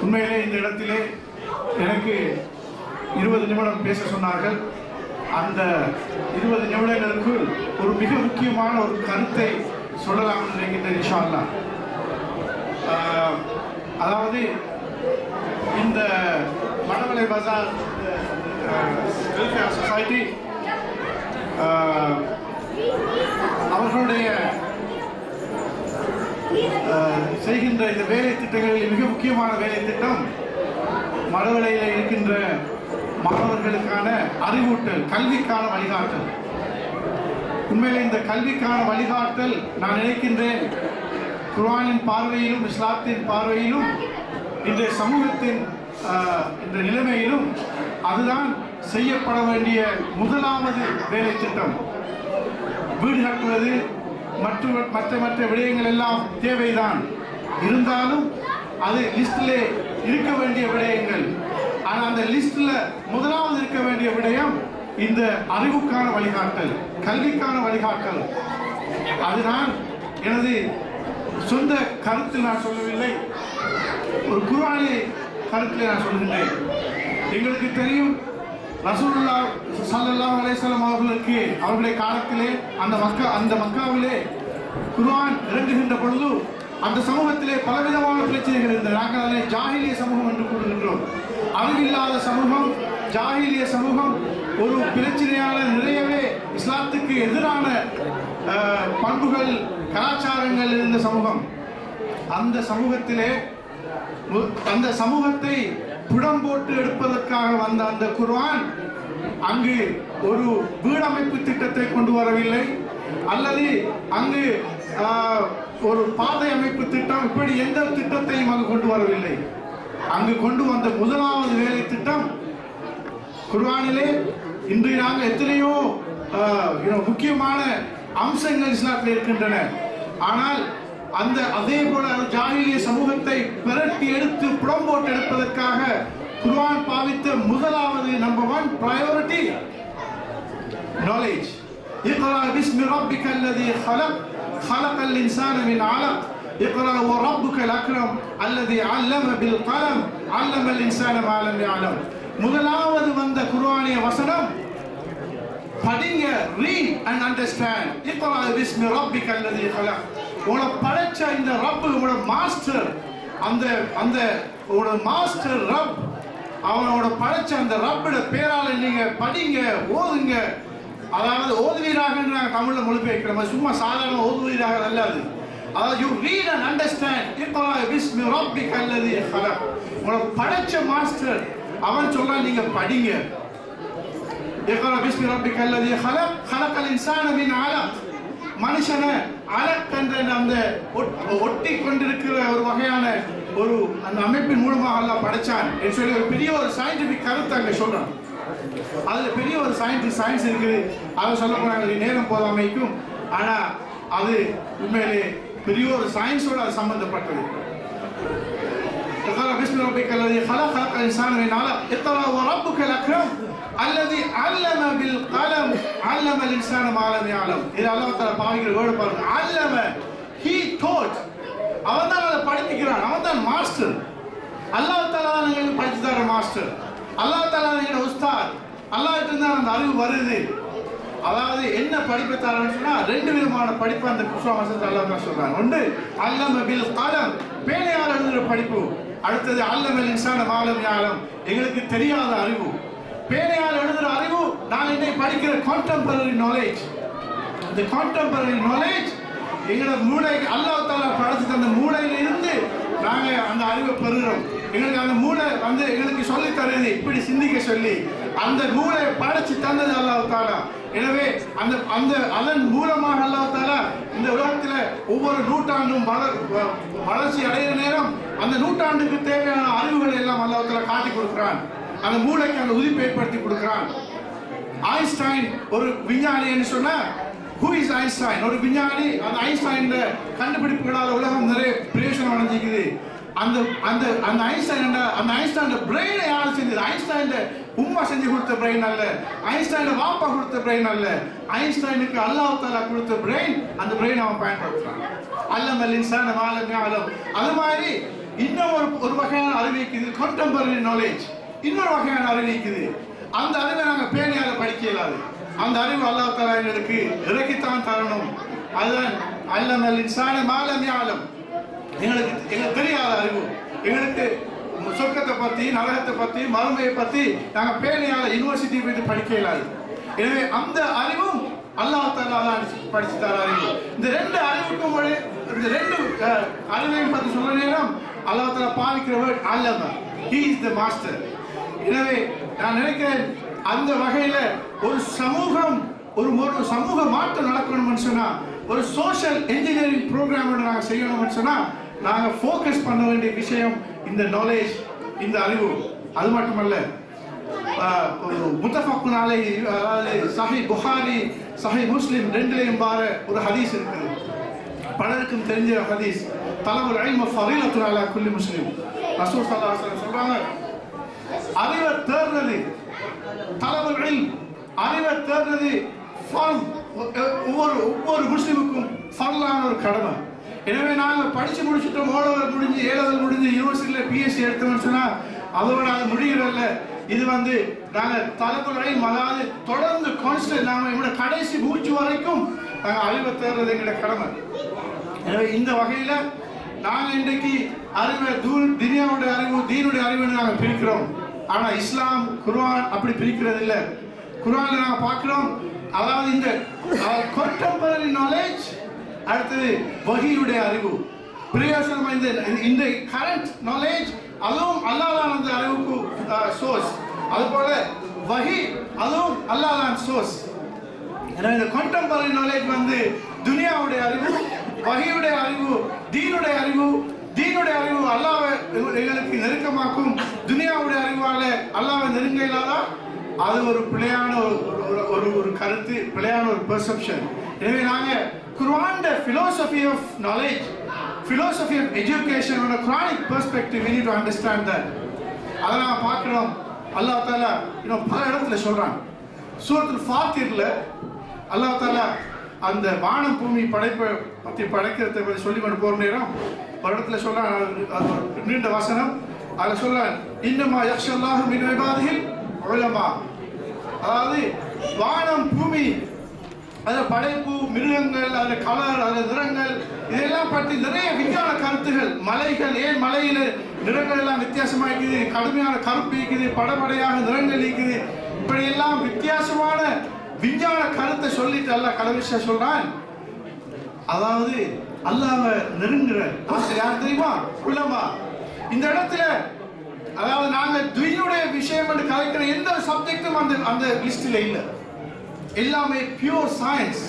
உண்மையிலே இந்த இடத்திலே எனக்கு 20 நிமிடம் பேச சொன்னார்கள். அந்த 20 நிமிடங்களுக்குள் ஒரு மிக முக்கியமான ஒரு கருத்தை சொல்லலாம் என்று நினைக்கின்றேன் இன்ஷா அல்லாஹ். அதாவது இந்த மணவலை பஜார் வெல்ஃபேர் சொசைட்டி அவர்களுடைய செய்கின்ற இந்த வேலை திட்டங்களில் மிக முக்கியமான வேலை திட்டம் மடவளையில் இருக்கின்ற மாணவர்களுக்கான அறிவூட்டல், கல்விக்கான வழிகாட்டல். உண்மையிலே இந்த கல்விக்கான வழிகாட்டல் நான் நினைக்கின்றேன் குர்ஆனின் பார்வையிலும் இஸ்லாத்தின் பார்வையிலும் இன்றைய சமூகத்தின் இந்த நிலைமையிலும் அதுதான் செய்யப்பட வேண்டிய முதலாவது வேலை திட்டம். வீடு கட்டுவது மற்ற விடயங்கள் எல்லாம் தேவைதான், இருந்தாலும் அது லிஸ்டிலே இருக்க வேண்டிய விடயங்கள். ஆனால் அந்த லிஸ்டில் முதலாவது இருக்க வேண்டிய விடயம் இந்த அறிவுக்கான வழிகாட்டல், கல்விக்கான வழிகாட்டல். அது நான் எனது சொந்த கருத்தில் நான் சொல்லவில்லை, ஒரு குர்ஆனி கருத்தில் நான் சொல்கின்றேன். எங்களுக்கு தெரியும் ரசூலுல்லாஹ் ஸல்லல்லாஹு அலைஹி வஸல்லம் அவர்களுடைய காலத்திலே அந்த மக்காவிலே குர்ஆன் இறங்குகின்ற பொழுது அந்த சமூகத்திலே பலவிதமான பிரச்சனைகள் இருந்தது. நாங்கள் அதை ஜாஹிலிய சமூகம் என்று கூறுகின்றோம். அறிவில்லாத சமூகம், ஜாஹிலிய சமூகம், ஒரு பிரச்சனையான நிறையவே இஸ்லாத்துக்கு எதிரான பண்புகள் கலாச்சாரங்கள் இருந்த சமூகம். அந்த சமூகத்திலே அந்த சமூகத்தை புடம் போட்டு எடுப்பதற்காக வந்த அந்த குர்ஆன் அங்கு ஒரு வீடமைப்பு திட்டத்தை கொண்டு வரவில்லை, அல்லது அங்கு ஒரு பாதை அமைப்பு திட்டம், இப்படி எந்த திட்டத்தையும் அங்கு கொண்டு வரவில்லை. அங்கு கொண்டு வந்த முதலாவது வேலை திட்டம் குர்ஆனிலே இன்று நாங்கள் எத்தனையோ முக்கியமான அம்சங்கள் இஸ்லாத்தில் இருக்கின்றன. ஆனால் அதே போல ஜாஹிலிய சமூகத்தை பிரட்டி எடுத்து புடம் போட்டு எடுப்பதற்காக குர்ஆன் பாவித்த முதலாவது நம்பர் 1 priority knowledge. اقرأ باسم ربك الذي خلق خلق الإنسان من علق اقرأ وربك الأكرم الذي علم بالقلم علم الإنسان ما لم يعلم. முதலாவது வந்த குர்ஆனிய வசனம் படிங்க, read and understand. اقرأ باسم ربك الذي خلق. உங்களை படைச்ச இந்த ரப்பு, உங்களோட மாஸ்டர், அந்த உங்களோட மாஸ்டர் ரப், அவனோட படைச்ச அந்த ரப்போட பேரால நீங்க படிங்க, ஓதுங்க. அதாவது ஓதுவீராக நாங்கள் தமிழ்ல மொழிபெயர்க்கிறோம், சும்மா சாதாரண ஓதுவீராக அல்ல அது. அதாவது யூ ரீட் அண்ட் அண்டர்ஸ்டாண்ட். இக்ரா பிஸ்மி ரப்பிக அல்லதி ஹலக். உங்களை படைச்ச மாஸ்டர் அவன் சொல்றான், நீங்க படிங்க. இக்ரா பிஸ்மி ரப்பிக அல்லதி ஹலக் ஹலக்கல் இன்சான மின் அலக். மனுஷனை அலக் என்ற அந்த ஒட்டி கொண்டிருக்கிற ஒரு வகையான ஒரு அந்த அமைப்பின் மூலமாக அல்லாஹ் படைச்சான் என்று சொல்லி ஒரு பெரிய ஒரு சயின்டிபிக் கருத்தை அங்கே சொல்றான். அதுல பெரிய ஒரு சயின்ஸ் இருக்குது. அதை சொல்ல போனாங்க நேரம் போதாமைக்கும், ஆனா அது உண்மையிலே பெரிய ஒரு சயின்ஸோட அது சம்பந்தப்பட்டது. அல்லதி அல்லம பில் கலம் அல்லம இன்சான மா லம் யஅலம். இது அல்லாஹ் தஆலா பாவிக்கிற வேர்ட் பாருங்க. அல்லம, he taught, அவன் தான் அதை படிக்கிறான், அவன் தான் மாஸ்டர். அல்லாஹ் தஆலா தான் எங்களுக்கு படிச்சு தர மாஸ்டர். அல்லாஹ் தஆலா எங்க உஸ்தாத். அல்லாஹ் கிட்ட தான் அந்த அறிவு வருது. அதாவது என்ன படிப்பை தரான்னு சொன்னா ரெண்டு விதமான படிப்பு அந்த குர்ஆன் வசனத்துல அல்லாஹ் தான் சொல்றான். ஒன்று அல்லம பில் கலம், பேனையால் எழுதுற படிப்பு. அடுத்தது அல்லமல் இன்சான மா லம் யஅலம், எங்களுக்கு தெரியாத அறிவு. பேனையால் எழுதுற அறிவு நான் இன்னைக்கு படிக்கிற கான்டெம்பரரி நாலேஜ். இந்த கான்டெம்பரரி நாலேஜ் எங்களோட மூளை அல்லாஹ் தஆலா படைச்ச அந்த மூளையில இருந்து நாங்க அந்த அறிவை பெறுகிறோம். எங்களுக்கு அந்த மூளை வந்து எங்களுக்கு சொல்லி தருது இப்படி சிந்திக்க சொல்லி. அந்த மூளை படைச்சு தந்தது அல்லாஹ் தஆலா. எனவே அந்த அந்த அதன் மூலமாக அல்லாஹ் தஆலா இந்த உலகத்துல ஒவ்வொரு நூற்றாண்டும் வளர்ச்சி அடைகிற நேரம் அந்த நூற்றாண்டுக்கு தேவையான அறிவுகளை எல்லாம் அல்லாஹ் தஆலா காட்டி கொடுக்கிறான். அந்த மூளைக்கு அந்த உதிப்பை ஏற்படுத்தி கொடுக்கிறான். ஐன்ஸ்டைன் ஒரு விஞ்ஞானின்னு சொன்னா, who is Einstein? ஒரு விஞ்ஞானி. அந்த ஐன்ஸ்டைன் கண்டுபிடிப்புகளால் உலகம் நிறைய பிரயோஜனம் அடைஞ்சிக்குது. அந்த அந்த அந்த ஐன்ஸ்டைன் பிரெயினை யார் செஞ்சது? ஐன்ஸ்டைன் உம்மா செஞ்சு கொடுத்த பிரெயின் அல்ல, ஐன்ஸ்டைன் வாப்பா கொடுத்த பிரெயின் அல்ல. ஐன்ஸ்டைனுக்கு அல்லாஹ் தஆலா கொடுத்த பிரெயின், அந்த பிரெயின் அவன் பயன்படுத்துறான். அல்லமல் இன்சான மா லம் யஅலம். அது மாதிரி இன்னும் ஒரு வகையான அறிவு இருக்குது, கான்டெம்பரரி நாலேஜ். இன்னொரு வகையான அறிவு இருக்குது. அந்த அறிவை நாங்கள் பேணியால படிக்க இயலாது. அந்த அறிவு அல்லாஹ் தஆலா எங்களுக்கு இறக்கித்தான் தரணும். அதுதான் அல்லமல் இன்சான மா லம் யஅலம். எங்களுக்கு தெரியாத அறிவு. எங்களுக்கு சொர்க்கத்தை பத்தி, நரகத்தை பத்தி, மறுமையை பத்தி நாங்க பேணியால யூனிவர்சிட்டி போயிட்டு படிக்க இயலாது. எனவே அந்த அறிவும் அல்லாஹ் தஆலா தான் படிச்சு தர அறிவு. இந்த ரெண்டு அறிவுக்கும் இந்த ரெண்டு அறிவையும் பத்தி சொல்ற நேரம் அல்லாஹ் தஆலா பாவிக்கிற word அல்லம, he is the master. எனவே நான் நினைக்கிறேன் அந்த வகையில ஒரு சமூகம் ஒரு சமூக மாற்றம் நடக்கணும்னு சொன்னா, ஒரு சோஷியல் இன்ஜினியரிங் ப்ரோக்ராம் நாங்கள் செய்யணும்னு சொன்னா நாங்கள் ஃபோக்கஸ் பண்ண வேண்டிய விஷயம் இந்த நாலேஜ், இந்த அறிவு. அது மட்டுமல்ல, முத்தஃபக்குன் அலைஹி, அதாவது சஹீஹ் புகாரி சஹீஹ் முஸ்லிம் ரெண்டுலையும் பார ஒரு ஹதீஸ் இருக்குது. பலருக்கும் தெரிஞ்ச ஹதீஸ். தலபுல் இல்ம் ஃபரீலத்துன் அலா குல்லி முஸ்லிம். ரசூல் ஸல்லல்லாஹு அலைஹி வஸல்லம் சொல்றாங்க, அறிவை தேடுறது, தலபுல் இல்ம் அறிவை தேடுறது ஒவ்வொரு முஸ்லிமுக்கும் ஃபர்லான ஒரு கடமை. எனவே நாங்கள் படிச்சு முடிச்சுட்டோம், ஓலவர் முடிஞ்சு, ஏலவர் முடிஞ்சு, யூனிவர்சிட்டியில் பிஎஸ்சி எடுத்தோம்னு சொன்னா அதோட அது முடிகிறல்ல. இது நாங்கள் தலபுல் இல்ம், அதாவது தொடர்ந்து கான்ஸ்டன்ட் நாங்கள் எங்களோட கடைசி மூச்சு வரைக்கும் நாங்கள் அறிவை தேடுறது எங்களோட கடமை. எனவே இந்த வகையில நாங்கள் இன்றைக்கு அறிவை துனியாவுடைய அறிவு, தீனுடைய அறிவுன்னு நாங்கள் பிரிக்கிறோம். ஆனா இஸ்லாம் குர்ஆன் அப்படி பிரிக்கிறது இல்லை. குர்ஆன்ல நாங்கள் பார்க்கிறோம், அதாவது இந்த கான்டெம்பரரி நாலேஜ், அடுத்தது வஹீயுடைய அறிவு, பிரயோசனம். இந்த கரண்ட் நாலேஜ் அதுவும் அல்லாஹ் தான் அந்த அறிவுக்கு சோர்ஸ். அதுபோல வஹீ அதுவும் அல்லாஹ் தான் சோர்ஸ். எனவே இந்த கான்டெம்பரரி நாலேஜ் துனியாவுடைய அறிவு, வஹீயுடைய அறிவு, தீனுடைய அறிவு. தீனுடைய அறிவு அல்லாஹ்வை எங்களுக்கு நெருக்கமாக்கும். துனியாவுடைய அறிவால அல்லாஹ்வை நெருங்க இல்லாதா அது ஒரு பிழையான ஒரு கருத்து, பிழையான ஒரு பெர்செப்ஷன். எனவே நாங்க குர்ஆன்ல philosophy of knowledge, philosophy of education on a Quranic perspective, we need to understand that. அதை நாம பார்க்கிறோம். அல்லாஹ் தஆலா பல இடத்துல சொல்றான். சூரத்துல் ஃபாத்திர்ல அல்லாஹ் தஆலா அந்த வானம் பூமி படைப்பை பற்றி படைக்கிறதை பற்றி சொல்லி கொண்டு போகிற நேரம் ஒரு இடத்துல சொல்றான், நீண்ட வசனம். அதில் சொல்றான், இன்னமா யக்ஷல்லாஹு மின் இபாதிஹில் உலமா. அதாவது வானம் பூமி, அதில் படைப்பு, மிருகங்கள், அதில் கலர், அதில் நிறங்கள், இதெல்லாம் பற்றி நிறைய விஞ்ஞான கருத்துகள். மலைகள், ஏன் மலையில நிறங்கள் எல்லாம் வித்தியாசமா இருக்குது, கடுமையான கருப்பு இருக்குது, படபடையாக நிறங்கள் இருக்குது, இப்படி எல்லாம் வித்தியாசமான விஞ்ஞான கருத்தை சொல்லிட்டு அல்லாஹ் கலவிஷா சொல்றான். அதாவது அல்லாஹ்வை நெருங்குற யார் தெரியுமா? உலமா. இந்த இடத்துல அதாவது நாங்க துனியாவுடைய விஷயம் என்று கலைக்கிற எந்த சப்ஜெக்டும் அந்த லிஸ்ட்ல இல்ல, எல்லாமே பியூர் சயின்ஸ்.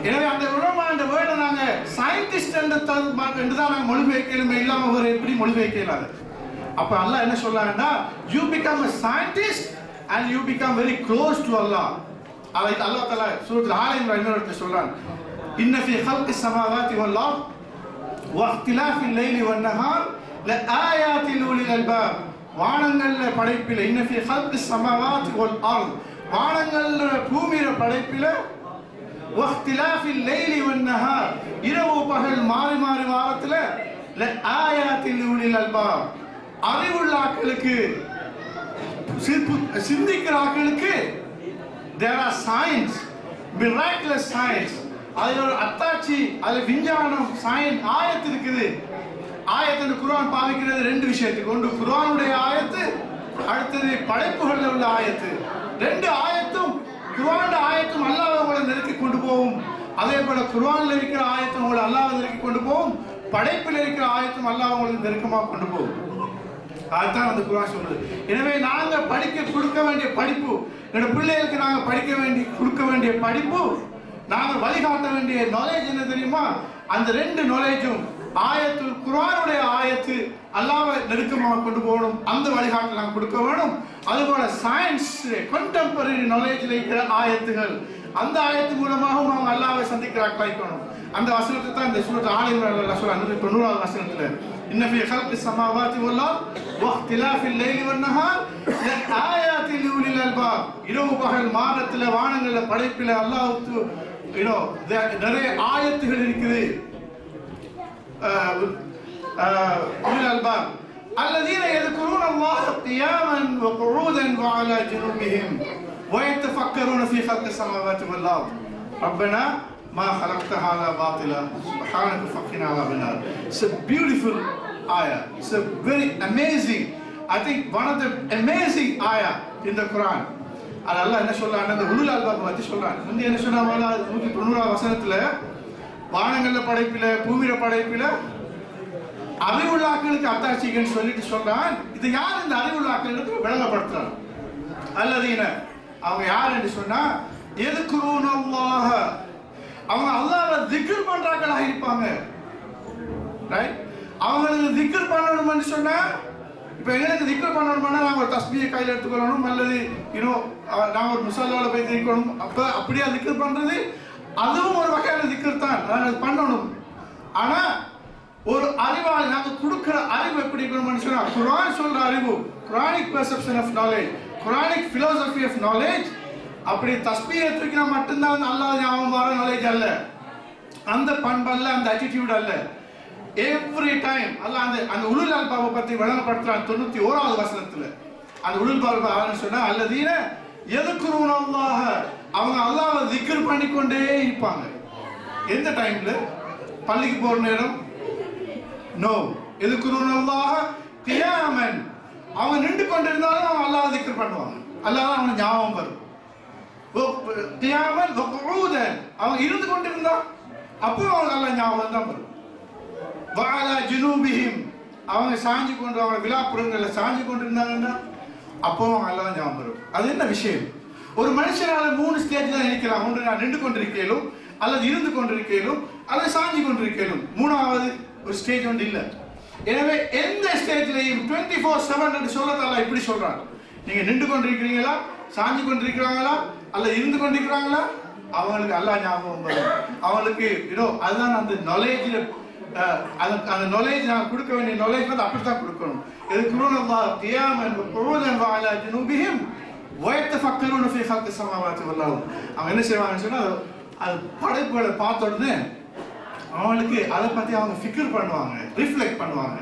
எனவே அந்த உலமா என்ற வேர்டை நாங்க சயின்டிஸ்ட் என்று தான் நாங்க மொழிபெயர்க்கலுமே, இல்லாம ஒரு எப்படி மொழிபெயர்க்கலாது. அப்ப அல்லாஹ் என்ன சொல்றாங்கன்னா, you become a scientist and you become very close to Allah. அதை அல்லாஹ் தஆலா சூரத்துல் ஆல இம்ரான் இன்னொரு சொல்றான், இன்ன ஃபீ ஹல்கிஸ் ஸமாவாதி வல் அர்த் வ இக்திலாஃபில் லைலி வன் நஹார் லஆயாத்தின் லில் அல்பாப் வானங்கள்ல படைப்பில இன்ன ஃபீ ஹல்கிஸ் ஸமாவாத்தி வல் அர்த் வானங்கள்ல பூமியில படைப்பில வக்திலாஃபில் லைலி வன் நஹார் இரவு பகல் மாறி மாறி வாரத்துல லஆயாத்தில் லிஉலில் அல்பாப் அறிவுள்ள ஆட்களுக்கு சிந்திக்கிற ஆட்களுக்கு there are signs miraculous signs அதுல ஒரு அத்தாட்சி அதுல விஞ்ஞானம் சயின்ஸ் ஆயத்து இருக்குது ஆயத்து குர்ஆன் பாவிக்கிறது ரெண்டு விஷயத்துக்கு ஒன்று குர்ஆனுடைய ஆயத்து அடுத்தது படைப்புகள்ல உள்ள ஆயத்து ரெண்டு ஆயத்தும் குர்ஆனுடைய ஆயத்தும் அல்லாஹ்வை உங்களை நெருக்கி கொண்டு போகும் அதே போல குர்ஆன்ல இருக்கிற ஆயத்தும் உங்களை அல்லாஹ்வை நெருக்கி கொண்டு போகும் படைப்பில் இருக்கிற ஆயத்தும் அல்லாஹ் உங்களை நெருக்கமாக கொண்டு போகும் அதுதான் அந்த குர்ஆன் சொல்றது எனவே நாங்க படிக்க கொடுக்க வேண்டிய படிப்பு என்னோட பிள்ளைகளுக்கு நாங்க படிக்க வேண்டிய கொடுக்க வேண்டிய படிப்பு நாங்க வழிகாட்ட வேண்டிய நாலேஜ் என்ன தெரியுமா அந்த ரெண்டு நாலேஜும் ஆயத்துல் குர்ஆனுடைய ஆயத்து அல்லாஹ்வை நெருக்கமாக கொண்டு போகணும் அந்த வழிகாட்டல் நாங்க கொடுக்க வேணும் அதுபோல சயின்ஸ் கண்டெம்பரரி நாலேஜ்ல இருக்கிற ஆயத்துகள் அந்த ஆயத்து மூலமாகவும் அவங்க அல்லாஹ்வை சந்திக்கிறாங்க வைக்கணும் அந்த வசனத்தை தான் இந்த சூரத் ஆல் இம்ரான் அல்லாஹ் சொல்றான் 90வது வசனத்துல இன்ன ஃபீ ஹல்கிஸ் ஸமாவாத்தி வல் அர்த் வக்திலாஃபில் லைலி வன் நஹார் லஆயாத்தில் லிஉலில் அல்பாப் இரவு பகல் மாதத்துல வானங்கள்ல படைப்பில அல்லாஹ்வுக்கு நிறைய ஆயத்துகள் இருக்குது உலில் அல்பாப் الذين يذكرون الله قياما وقعودا وعلى جنوبهم ويتفكرون في خلق السماوات والارض ربنا ما خلقت هذا باطلا سبحانك فقنا عذاب النار. It's a beautiful ayah. It's a very amazing, I think one of the amazing ayah in the Quran. அல்லாஹ் என்ன சொல்றான் அந்த உலுல் அல்பாப் பத்தி சொல்றான் முந்தி என்ன சொன்னாங்க 190வது வசனத்துல வானங்கள்ல படைப்பில பூமியில படைப்பில அறிவுள்ளாக்களுக்கு அத்தாட்சிகள்னு சொல்லிட்டு சொல்றான் இது யார் இந்த அறிவுள்ளாக்களுக்கு விளங்கப்படுத்துறான் அல்லதீன அவங்க யார் என்று சொன்னா யذ்குரூனல்லாஹ அவங்க அல்லாஹ்வை திக்ர் பண்றாங்களா இருப்பாங்க ரைட் அவங்களுக்கு திக்ர் பண்ணணும்னு சொன்னா இப்போ எங்களுக்கு திக்ர் பண்ணணும்னா நாங்கள் ஒரு தஸ்பீயை கையில் எடுத்துக்கொள்ளணும் அல்லது நாங்கள் ஒரு முசல்லாவில் போய் திக்கணும் அப்படியே திக்ர் பண்ணுறது அதுவும் ஒரு வகையான திக்ர் தான் நாங்கள் அது பண்ணணும் ஆனால் ஒரு அறிவாளி நாங்கள் கொடுக்குற அறிவு எப்படி இருக்கணும்னு சொன்னால் குர்ஆன் சொல்கிற அறிவு Quranic perception of knowledge Quranic philosophy of knowledge அப்படி தஸ்பீயை தூக்கினா மட்டும்தான் அல்லாஹ் ஞாபகம் வர நாலேஜ் அல்ல அந்த பண்பல்ல அந்த அட்டிடியூட் அல்ல எவ்ரி டைம் அல்லாஹ் அந்த உலுல் அல்பாபை பற்றி விளங்கப்படுத்துறான் 91வது வசனத்துல அந்த உலுல் அல்பாப் சொன்னா அல்லதீன யذ்குரூனல்லாஹ அவங்க அல்லாஹ்வை திக்ர் பண்ணிக்கொண்டே இருப்பாங்க எந்த டைம்ல பள்ளிக்கு போற நேரம் நோ யذ்குரூனல்லாஹ கியாமன் அவங்க நின்று கொண்டிருந்தாலும் அவங்க அல்லாஹ்வை திக்ர் பண்ணுவாங்க அல்லாஹ் அவங்க ஞாபகம் வரும் கியாமன் வகுஊதன் அவங்க இருந்து கொண்டிருந்தா அப்போ அவங்க அல்லாஹ் ஞாபகம் தான் வரும் வஅலா ஜுனூபிஹிம் அவங்க சாஞ்சி கொண்டு அவங்க விலாப்புறங்கள்ல சாஞ்சி கொண்டிருந்தாங்கன்னா அப்போ அவங்க அல்லாஹ் ஞாபகம் வரும் அது என்ன விஷயம் ஒரு மனுஷனால 3 ஸ்டேஜ் தான் நினைக்கலாம் ஒன்று நான் நின்று கொண்டிருக்கேனும் அல்லது இருந்து கொண்டிருக்கேனும் அல்லது சாஞ்சி கொண்டிருக்கேனும் மூணாவது ஒரு ஸ்டேஜ் ஒன்று இல்லை எனவே எந்த ஸ்டேஜ்லையும் 24/7 என்று சொல்லத்தால இப்படி சொல்றாங்க நீங்க நின்று கொண்டிருக்கிறீங்களா சாஞ்சி கொண்டிருக்கிறாங்களா அல்லது இருந்து கொண்டிருக்கிறாங்களா அவங்களுக்கு அல்லாஹ் ஞாபகம் வரும் அவங்களுக்கு அதுதான் அந்த நாலேஜ்ல அந்த நாலேஜ் நான் கொடுக்க வேண்டிய நாலேஜ் வந்து அப்படித்தான் கொடுக்கணும் யذ்குரூனல்லாஹ கியாமன் வகுஊதன் வஅலா ஜுனூபிஹிம் வயத்தஃபக்கரூன ஃபீ ஹல்கிஸ் ஸமாவாத்தி வல் அர்த் அவங்க என்ன செய்வாங்கன்னு சொன்னா அது படைப்புகளை பார்த்த உடனே அவங்களுக்கு அதை பத்தி அவங்க ஃபிக்ர் பண்ணுவாங்க ரிஃப்ளெக்ட் பண்ணுவாங்க